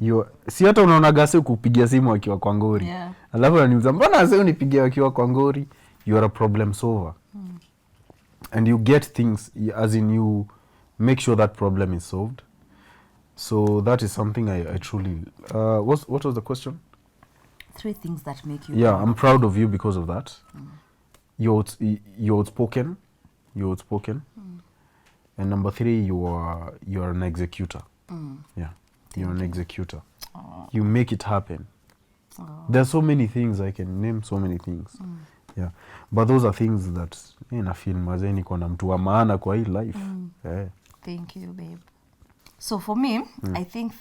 you, si hata unaona gasi kupigia simu wakiwa kwa ngori. Yeah. Alafu ananiuliza, mbona ase unipigia wakiwa kwa ngori? You are a problem solver. And you get things, as in you make sure that problem is solved. So that is something I truly... what was the question? 3 things that make you Yeah, proud. I'm proud of you because of that. You're outspoken. And number 3, you're an executor. Yeah, you're an executor. You make it happen. There's so many things, I can name so many things. Yeah, but those are things that na feel mazeni kuna mtu wa maana kwa hii life. Yeah. Thank you, babe. So for me, I think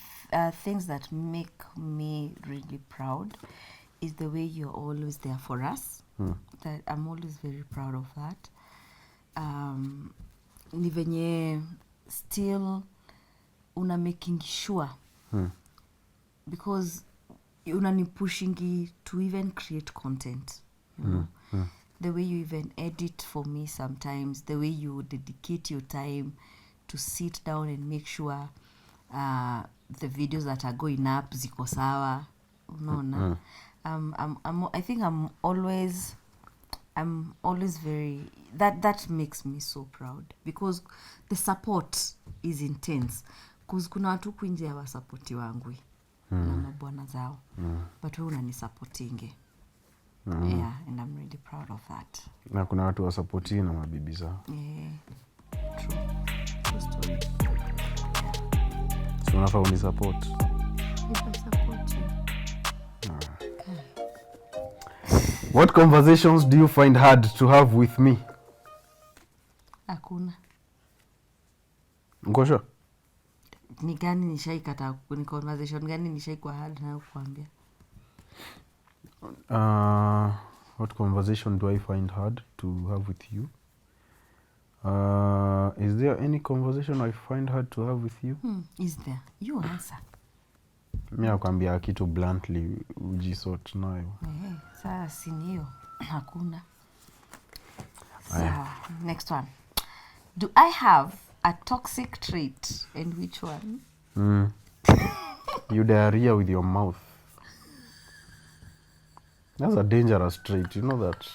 things that make me really proud is the way you're always there for us. That I'm always very proud of that. Ni venye still una making sure because unani pushing to even create content, you know. The way you even edit for me sometimes, the way you dedicate your time to sit down and make sure the videos that are going up ziko sawa, unaona. I think I'm always very, that makes me so proud because the support is intense. Because kuna watu kuinje ya wasupporti wangu na mabwana zao, but wewe unanisupportinge. Yeah, and I'm really proud of that. Na kuna watu wasupporti na mabibi zao. Yeah, true story. So unafaa unisupport. I support you. What conversations do you find hard to have with me? Hakuna. Ngosho? Ni gani nishaikata, ni conversation gani nishaikuwa hard na kuambia? What conversation do I find hard to have with you? Is there any conversation I find hard to have with you? Is there? You answer. Mimi nakwambia kitu bluntly ujisort nayo. Sasa si hiyo. Hakuna. Aya. So, next one. Do I have a toxic trait, and which one? You diarrhea with your mouth. That's a dangerous trait, you know that.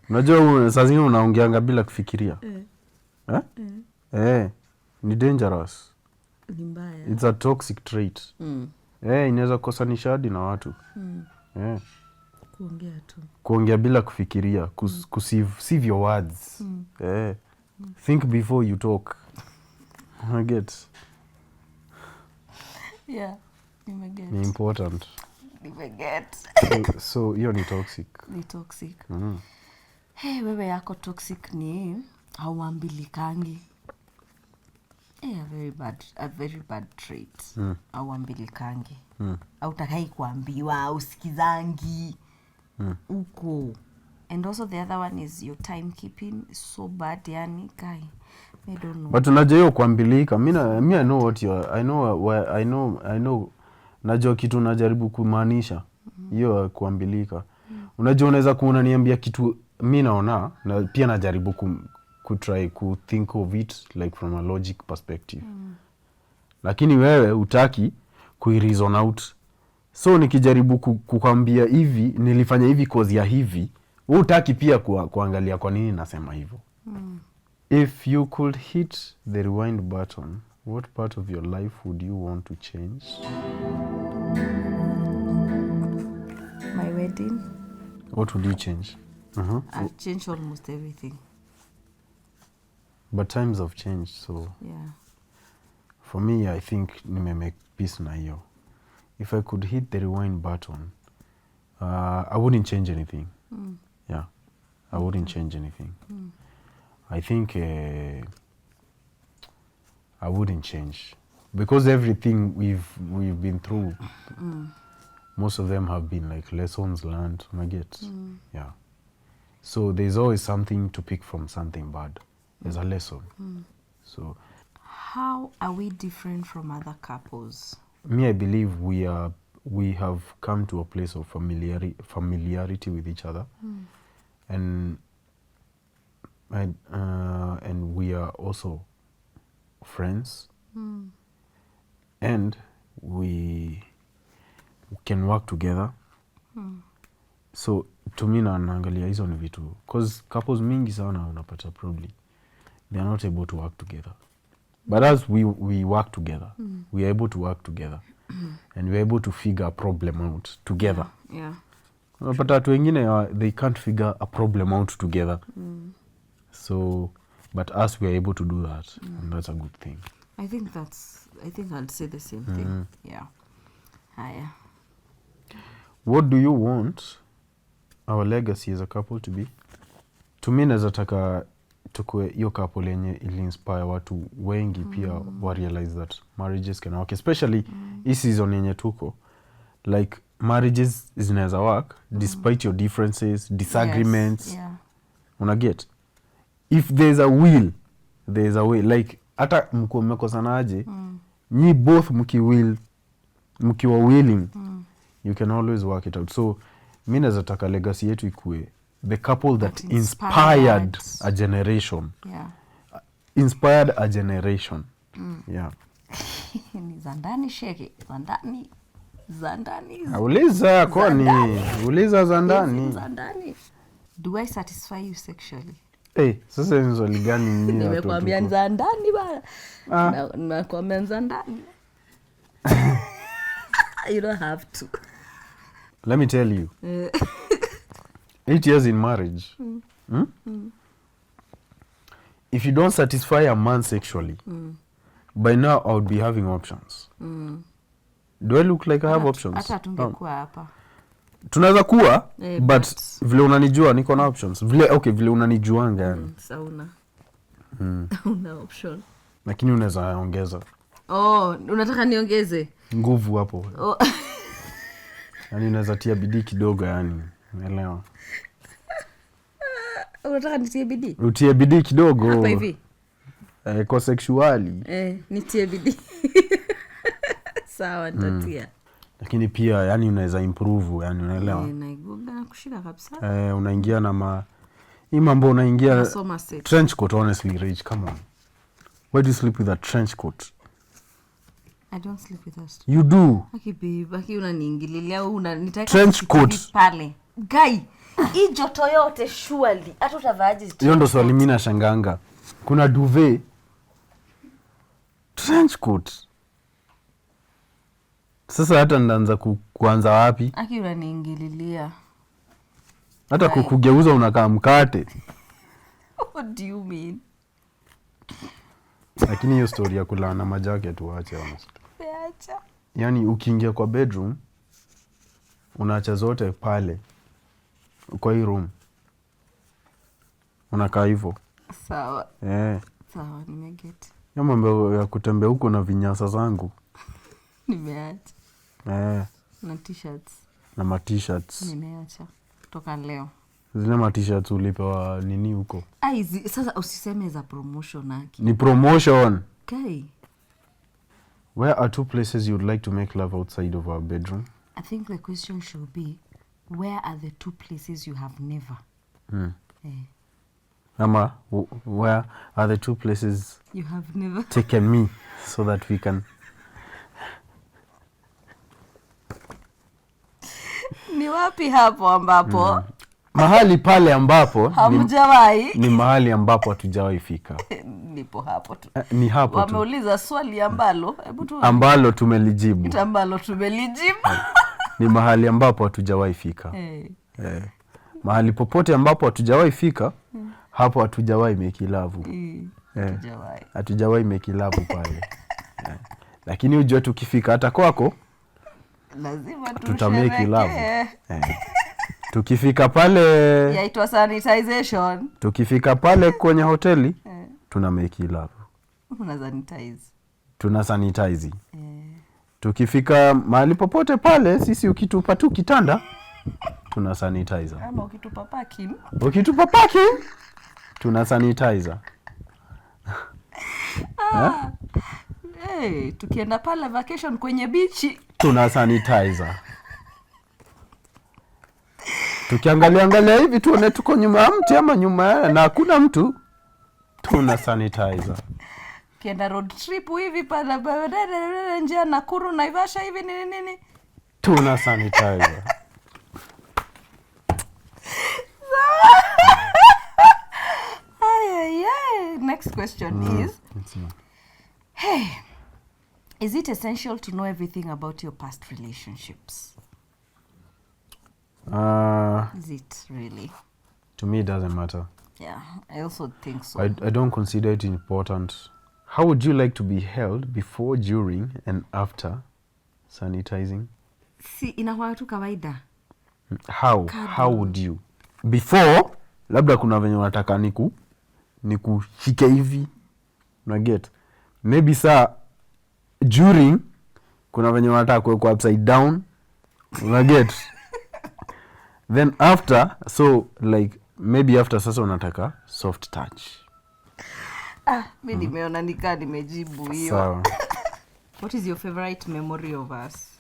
Unajua saa zingine unaongeanga bila kufikiria. Ni dangerous. Ni mbaya. It's a toxic trait. Inaweza kosanisha hadi na watu. Kuongea tu. Kuongea bila kufikiria, sieve your words. Think before you talk. I get. Yeah, nimeget. Ni important. Nimeget. So hiyo ni toxic. Ni toxic. Hey, wewe yako toxic ni hauambilikangi. A very bad trait. Hauambilikangi. Hautakai kuambiwa, usikizangi. Uko. And also the other one is your timekeeping is so bad, yani guy. I don't know. But unajua hiyo kuambilika. Mimi I know what you are. I know. Najua kitu unajaribu kumaanisha. Hiyo kuambilika. Unajua unaweza kunaniambia kitu mimi naona na pia najaribu try to think of it like from a logic perspective. Lakini wewe hutaki reason out. So nikijaribu kukwambia hivi, nilifanya hivi cause ya hivi, wewe hutaki pia kuangalia kwa nini nasema hivyo. If you could hit the rewind button, what part of your life would you want to change? My wedding. What would you change? I've changed almost everything. But times have changed, so Yeah. for me, I think nime make peace na hiyo. If I could hit the rewind button, I wouldn't change anything. Yeah, I wouldn't. wouldn't change anything. I think I wouldn't change because everything we've been through, most of them have been like lessons learned. I get, yeah. So there's always something to pick from something bad. There's a lesson. So, how are we different from other couples? Me, I believe we have come to a place of familiarity with each other, and we are also friends, and we can work together. So to me naangalia hizo ni vitu, because couples mingi sana unapata probably they are not able to work together, but as we work together, we are able to work together, and we are able to figure a problem out together. Yeah. Unapata watu wengine they can't figure a problem out together. So but us, we are able to do that, and that's a good thing. I think I'd say the same thing. Yeah. Haya. What do you want our legacy as a couple to be? To me, naweza taka tukue hiyo couple yenye ili inspire watu wengi pia wa realize that marriages can work, especially hii season yenye tuko, like marriages zinaweza work despite your differences, disagreements. Yes. Yeah. Una get? If there's a will, there's a way. Like hata mko mmekosana aje, nyi both mkiwa willing, you can always work it out. So mimi naweza taka legacy yetu ikue the couple that inspired a generation. Yeah. Inspired a generation. Yeah. Ni zandani sheke, zandani. Uliza kwani, uliza zandani. Zandani. Do I satisfy you sexually? Sasa ni swali gani nyinyi? Nimekwambia nza ndani bana. Nakwambia nza ndani. You don't have to. Let me tell you. 8 years in marriage. If you don't satisfy a man sexually, by now I would be having options. Do I look like I have options? Hata tungekuwa hapa. Tunaweza kuwa, but vile unanijua niko na options. Vile unanijuanga yani. Sauna. Una option. Lakini unaweza ongeza. Unataka niongeze nguvu hapo. Yani unaweza tia bidii kidogo yani. Unaelewa? Unataka nitie bidii? Utie bidii kidogo. Hapa hivi. Kwa sexually. Nitie bidii. Sawa nitatia. Lakini pia yani unaweza improve yani, unaelewa? Naiguga na kushika kabisa. Unaingia na hii mambo unaingia trench coat. Honestly, Rage, come on. Why do you sleep with a trench coat? I don't sleep with us. You do. Aki babe, aki unaniingililia unanitaka trench coat pale. Guy, hii joto yote surely hata utavaaje? Hiyo ndo swali mimi nashanganga. Kuna duvet. Trench coat. Sasa hata ndaanza kuanza wapi? Aki unaniingililia. Hata kukugeuza unakaa mkate. What do you mean? Lakini hiyo story ya kula na majake tuache honestly. Acha. Yani ukiingia kwa bedroom unaacha zote pale kwa hii room. Unakaa hivyo. Sawa. Sawa, nimeget. Ya mambo ya kutembea huko na vinyasa zangu. Nimeacha. Na t-shirts. Na ma t-shirts. Nimeacha. Toka leo. Zile ma t-shirts ulipewa nini huko? Sasa usiseme za promotion haki. Ni promotion. Okay. Where are 2 places you would like to make love outside of our bedroom? I think the question should be, where are the 2 places you have never? Ama, where are the 2 places you have never taken me so that we can... Ni wapi hapo ambapo? Mahali pale ambapo hamjawahi. Ni mahali ambapo hatujawahi fika. Nipo hapo tu. Ni hapo tu. Wameuliza swali ambalo, ambalo tumelijibu. Ni mahali ambapo hatujawahi fika. Mahali popote ambapo hatujawahi fika, hapo hatujawahi make love. Hatujawahi make love pale. Lakini ujue tukifika hata kwako, lazima tutamake love. Tukifika pale yaitwa sanitization. Tukifika pale kwenye hoteli tuna make love. Tuna sanitize. Tukifika mahali popote pale sisi ukitupa tu kitanda tuna sanitizer. Ama ukitupa parking. Tuna sanitizer. Tukienda pale vacation kwenye beach tuna sanitizer. Tukiangalia hivi tuone tuko nyuma ya mti ama nyuma na hakuna mtu, tuna sanitizer. Kienda road trip hivi pale njia Nakuru Naivasha hivi nini tuna sanitizer. Next question is, hey, is it essential to know everything about your past relationships? Is it really? To me, it doesn't matter. Yeah, I also think so. I don't consider it important. How would you like to be held before, during, and after sanitizing? Si inakuwa tu kawaida. How would you? Before, labda kuna venye unataka nikushike hivi. Una get? Maybe during, kuna venye unataka kuwekwa upside down. Una get? Then after, so like maybe after sasa unataka soft touch. Mimi nimeona nimejibu hiyo. Sawa. What is your favorite memory of us?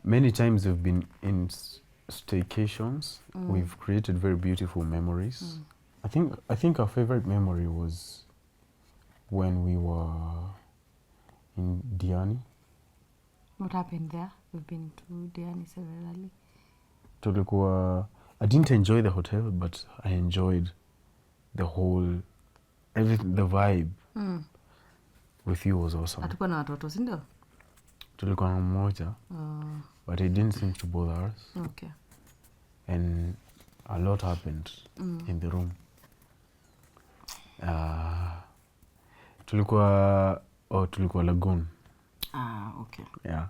Many times we've been in staycations. We've created very beautiful memories. I think our favorite memory was when we were in Diani. What happened there? We've been to Diani severally. I didn't enjoy the hotel, but I enjoyed the whole, everything, the vibe with you was awesome. Hatukuwa na watoto, si ndio? Tulikuwa na mmoja, but it didn't seem to bother us. Okay. And a lot happened in the room. Tulikuwa Lagoon. Okay. Yeah.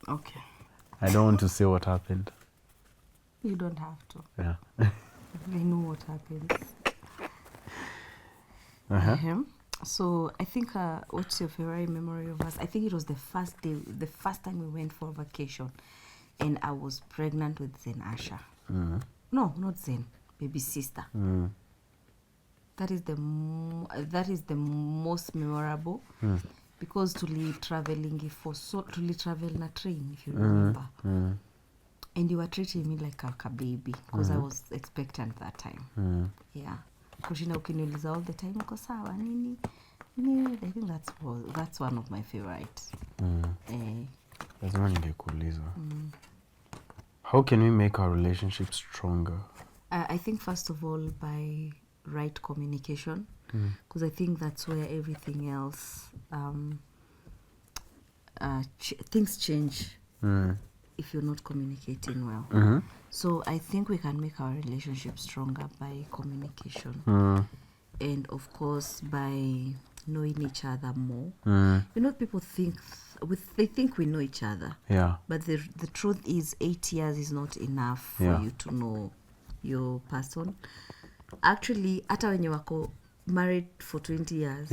Okay. I don't want to say what happened. You don't have to. Yeah. They know what happened. So I think, what's your favorite memory of us? I think it was the first time we went for vacation, and I was pregnant with Zen Asha. No, not Zen, baby sister. That is the most memorable, because tuli travel na train, if you remember. And you were treating me like a baby, because I was expectant that time. Yeah. Kushina ukiniuliza all the time, uko sawa nini? I think that's one of my favorites. Lazima ningekuuliza. How can we make our relationship stronger? I think first of all by right communication, because I think that's where everything else things change if you're not communicating well. So I think we can make our relationship stronger by communication, and of course by knowing each other more. You know, people they think we know each other. Yeah. But the truth is 8 years is not enough for you to know your person. Actually, hata wenye wako married for 20 years,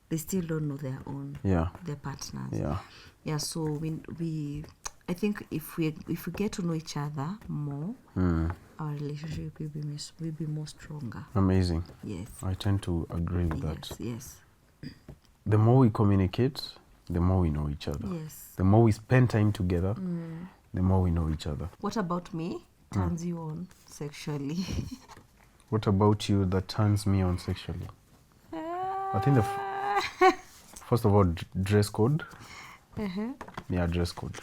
they still don't know their partners. Yeah. So I think if we get to know each other more, our relationship will be more stronger. Amazing. Yes. I tend to agree with that. Yes. The more we communicate, the more we know each other. Yes. The more we spend time together, the more we know each other. What about me turns you on sexually? What about you that turns me on sexually? I think first of all, dress code. Yeah, dress code.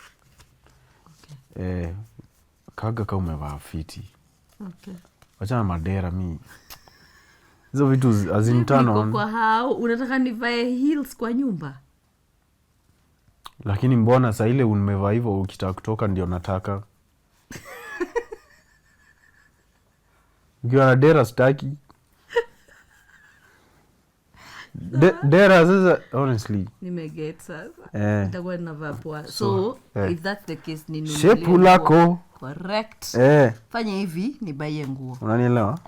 Okay. Kaga ka umevaa fiti. Okay. Wachana madera mi. Hizo vitu azintano. Kwa hao unataka nivae heels kwa nyumba? Lakini mbona saa ile umevaa hivyo ukitaka kutoka ndio nataka. Ukiwa na dera staki. Dera sasa honestly. Nimeget sasa. Nitakuwa ninavaa poa. So if that's the case ninunulie. Shepu lako. Correct. Fanya hivi nibaie nguo. Unanielewa?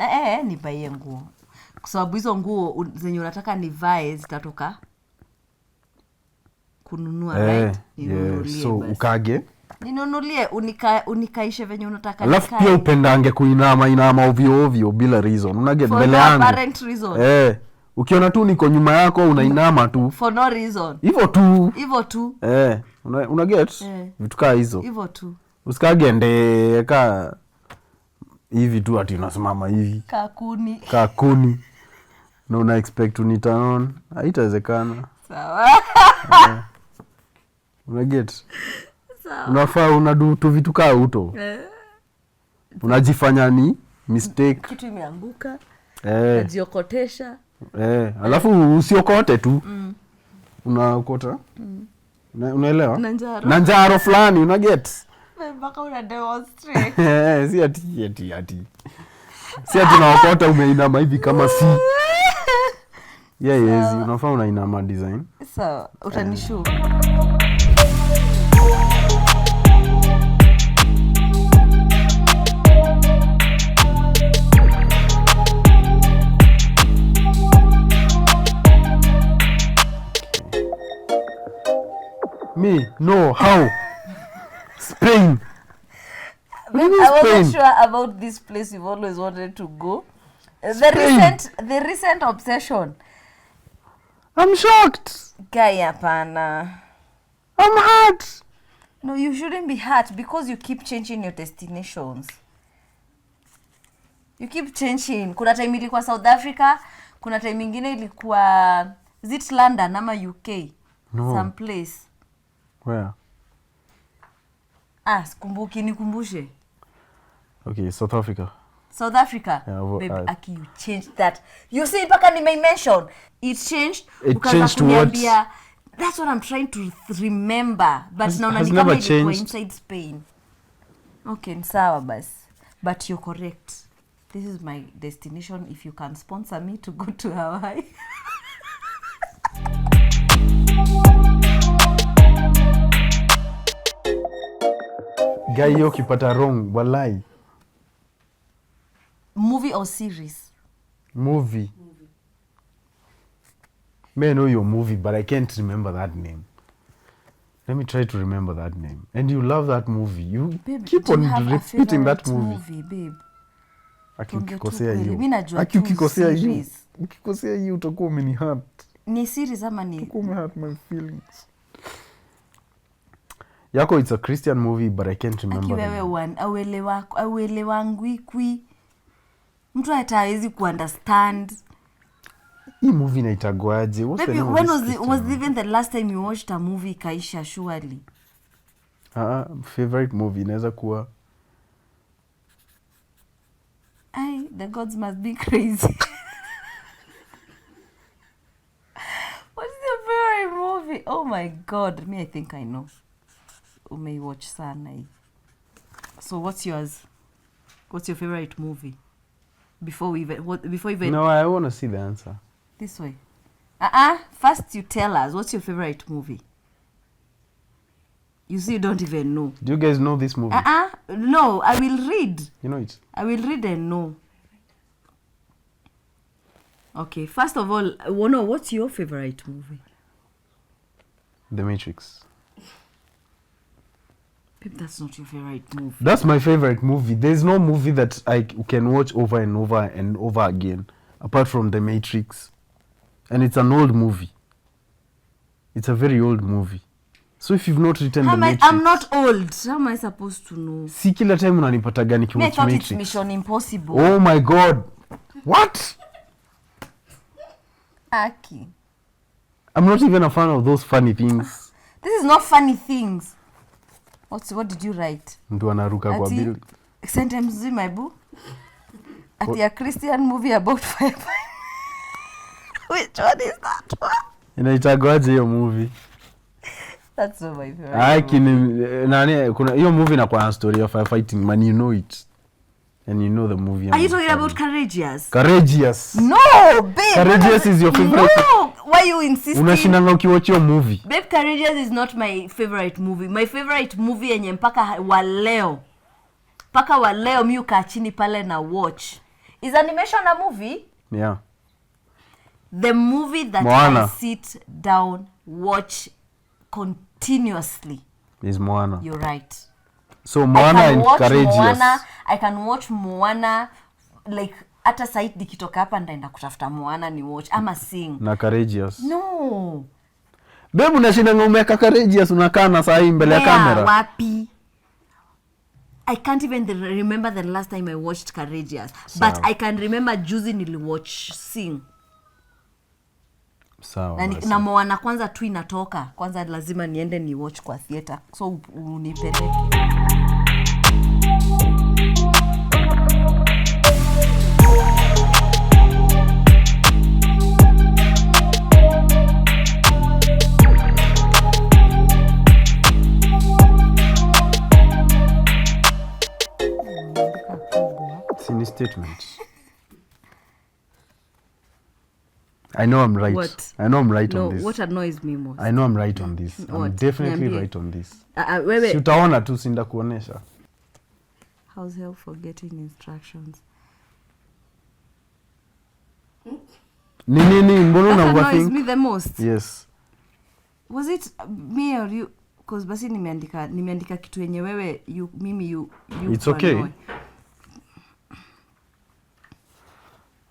Nibaie nguo. Kwa sababu hizo nguo zenye unataka nivae zitatoka kununua right. Ninunulie so basi. Ukage. Ninunulie unikaishe venye unataka. Alafu pia upendange kuinama ovyo bila reason. Unaget mbele yangu. For apparent reason. Ukiona tu niko nyuma yako unainama tu. For no reason. Hivyo tu. Unaget? Vitu kaa hizo. Hivyo tu. Usikagende hivi tu ati unasimama hivi. Kakuni. Na una expect unitanon. Haitawezekana. Sawa. Unaget? Sawa. Unafaa unadu tu vitu kaa uto. Unajifanya ni mistake. Kitu imeanguka. Unajiokotesha. Alafu usiokote tu. Unaokota. Unaelewa? Na njaro fulani unaget. Mpaka una demonstrate. Si ati. Si ati unaokota umeinama hivi kama si. Yes, unafaa unainama design. Sawa, utanishow. Me? No, how? Spain. I wasn't sure about this place you've always wanted to go. The recent obsession. I'm shocked. Guy, hapana. I'm hurt. No, you shouldn't be hurt because you keep changing your destinations. You keep changing. Kuna time ilikuwa South Africa, kuna time ingine ilikuwa is it London ama UK? No. Some place. Where? Sikumbuki, nikumbushe. Okay, South Africa. South Africa. Yeah, babe, Aki, you changed that. You see, mpaka ni mention. It changed. It changed to what? That's what I'm trying to remember. But now has never changed. Inside Spain. Okay, sawa basi. But you're correct. This is my destination. If you can sponsor me to go to Hawaii. Guy, yo kipata wrong, walai. Movie or series? Movie. May I know your movie, but I can't remember that name. Let me try to remember that name. And you love that movie. You babe, keep on repeating that movie. Babe. Ukikosea hiyo. Mimi najua tu series. Ukikosea hiyo utakuwa umenihurt. Ni series ama ni? Utakuwa umehurt my feelings. Yako, it's a Christian movie, but I can't remember. Wewe awelewangwi. Mtu hatawezi kuunderstand. Hii movie inaitagwaje? Maybe when was even the last time you watched a movie kaisha surely? Favorite movie inaweza kuwa the gods must be crazy. What's your favorite movie? Oh my god, me I think I know. May watch sana. So what's yours? What's your favorite movie? Before we even No, I want to see the answer. This way. First you tell us what's your favorite movie. You see, you don't even know. Do you guys know this movie? No, I will read. You know it? I will read and know. Okay, first of all, I want to know what's your favorite movie? The Matrix. Babe, that's not your favorite movie. That's my favorite movie. There's no movie that I can watch over and over and over again, apart from The Matrix. And it's an old movie. It's a very old movie. So if you've not written The Matrix... I'm not old. How am I supposed to know? Si kila time unanipataga nikiwatch Matrix. I thought it's Mission Impossible. Oh my god. What? Aki. I'm not even a fan of those funny things. This is not funny things. What did you write? Mtu anaruka kwa building. Sentence in my book. Ati a Christian movie about fire. Which one is that one? Inaitagwaje hiyo movie? That's not my favorite. Kuna hiyo movie inakuwa na story of firefighting, man, you know it. And you know the movie. Are you talking about Courageous? Courageous. No, babe. Courageous is your favorite. No. Why you insisting? Unashindanga ukiwatch your movie. Babe, Courageous is not my favorite movie. My favorite movie yenye mpaka wa leo mi ukaa chini pale na watch. Is animation a movie? Yeah. The movie that Moana. I sit down, watch continuously Is Moana. You're right. So Moana and Courageous. I can watch Moana like hata site nikitoka hapa ndaenda kutafuta Moana ni watch ama Sing. Na Courageous. No. Babe unashindanga umeka Courageous unakaa na saa hii mbele ya kamera. Wapi? I can't even remember the last time I watched Courageous. But I can remember juzi niliwatch Sing. Sawa. Na Moana kwanza tu inatoka. Kwanza lazima niende ni watch kwa theater. So unipeleke. Sini statement. I know I'm right. What? I know I'm right No, on this. what annoys me most? I know I'm right on this. I'm What? definitely Niambie. right on this. Wewe. Si utaona tu sinda kuonesha. How's hell forgetting instructions? Nini mbona That una annoys me overthink? the most. Yes. Was it me or you? Because basi nimeandika kitu yenye wewe mimi you It's okay.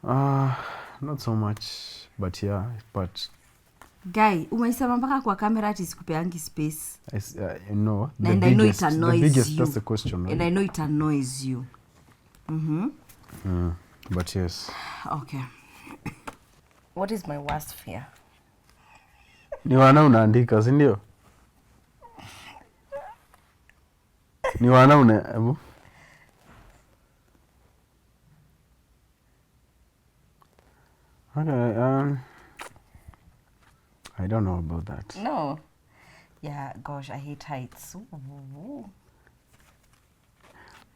annoy. Not so much, but yeah, but Guy, umeisema mpaka kwa kamera ati sikupeangi space. you know, And I know it annoys the biggest, you. that's the question, right? And I know it annoys you. But yes. Okay. What is my worst fear? Ni wana unaandika, si ndio? Ni wana una Okay, I don't know about that. No. Yeah, gosh, I hate heights. Ooh.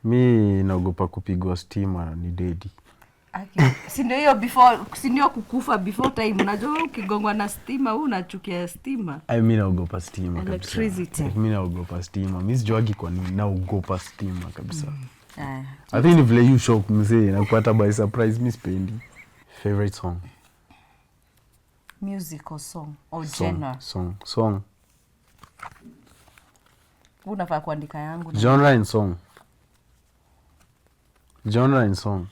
Mi naogopa kupigwa stima ni dedi. Okay. Sindio hiyo before, sindio kukufa before time. Unajua ukigongwa na stima, unachukia stima. Mi naogopa stima kabisa. Electricity. Mi naogopa stima. Mi sijuagi kwa nini naogopa stima kabisa. I think ni vile you shock mzee na kupata by surprise mi sipendi. Favorite song? Music or song or genre? Song. Unafaa kuandika yangu. Genre and song.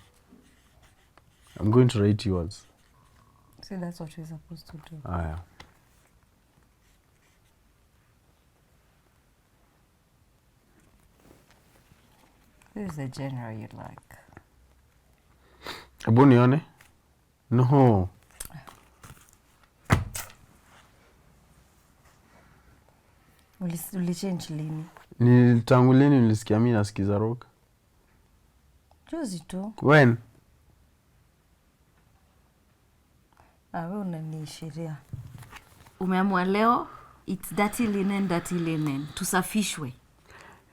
I'm going to write yours. See, that's what we're supposed to do. Yeah. This is the genre you like. Hebu nione? No. Ulichange lini? Ni tangu lini nilisikia mimi nasikiza rock? Juzi tu. When? Wewe unaniishiria. Umeamua leo it's dirty linen tusafishwe.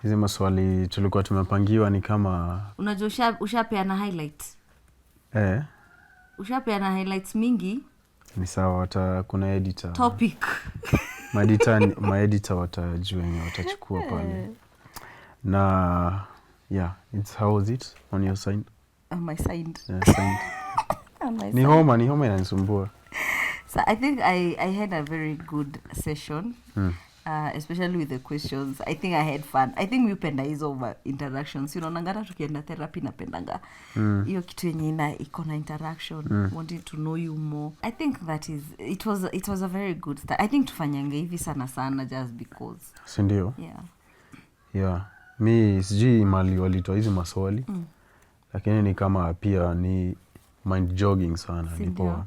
Hizi maswali tulikuwa tumepangiwa ni kama unajua ushapeana highlights. Ushapeana highlights mingi. Ni sawa kuna editor. Topic. Maeditor watajua yenye watachukua pale. Na yeah, how was it on your side? My side. Yeah, side. Ni homa inanisumbua. So I think I had a very good session. Especially with the questions. I think I had fun. I think we penda hizo interactions. You know, nangata tukienda therapy napendanga. Hiyo kitu yenye iko na interaction. Wanting to know you more. I think that is, it was a very good start. I think tufanyanga hivi sana just because. Si ndio? Yeah. Mi sijui mali walitoa hizi maswali. Lakini ni kama pia ni mind jogging sana. Ni poa.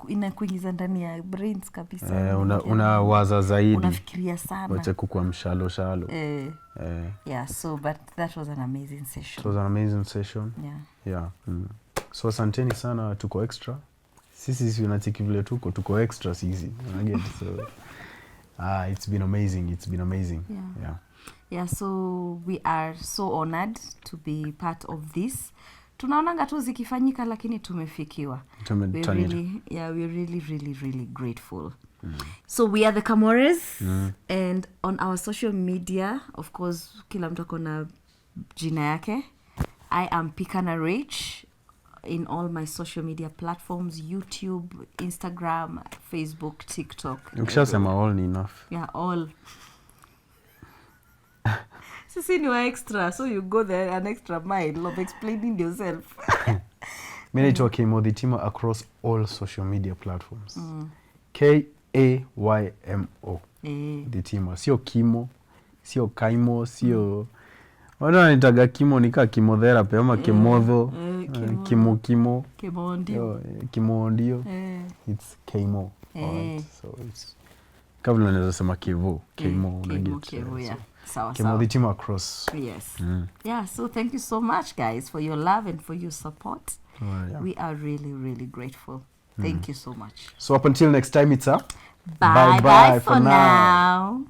Inakuingiza ndani ya brains kabisa. Unawaza zaidi. Unafikiria sana. Wacha kukua mshalo. Yeah, so but that was an amazing session. It was an amazing session. Yeah. So asanteni sana Tuko Extra. Sisi unatiki vile tuko extra sisi. So it's been amazing. Yeah, so we are so honored to be part of this. tunaonanga tu zikifanyika lakini tumefikiwa. We're really grateful. So we are the Kamores, and on our social media, of course, kila mtu akona jina yake. I am Pika na Ryach in all my social media platforms, YouTube, Instagram, Facebook, TikTok. Ukishasema all ni enough. Yeah, all. Sisi ni wa extra, so you go there an extra mile of explaining yourself. Mimi naitwa Kaymo the team across all social media platforms. Kaymo. The team. Sio Kimo, sio Kaymo, sio wana wanitaga Kimo nika chemotherapy ama chemotho. Kimo. Kimondio. It's Kaymo. So it's kabla naweza sema Kaymo yeah. Kaymo the team across. Yes. Yeah, so thank you so much guys for your love and for your support. Yeah. We are really grateful. Thank you so much. So up until next time, it's a bye for now.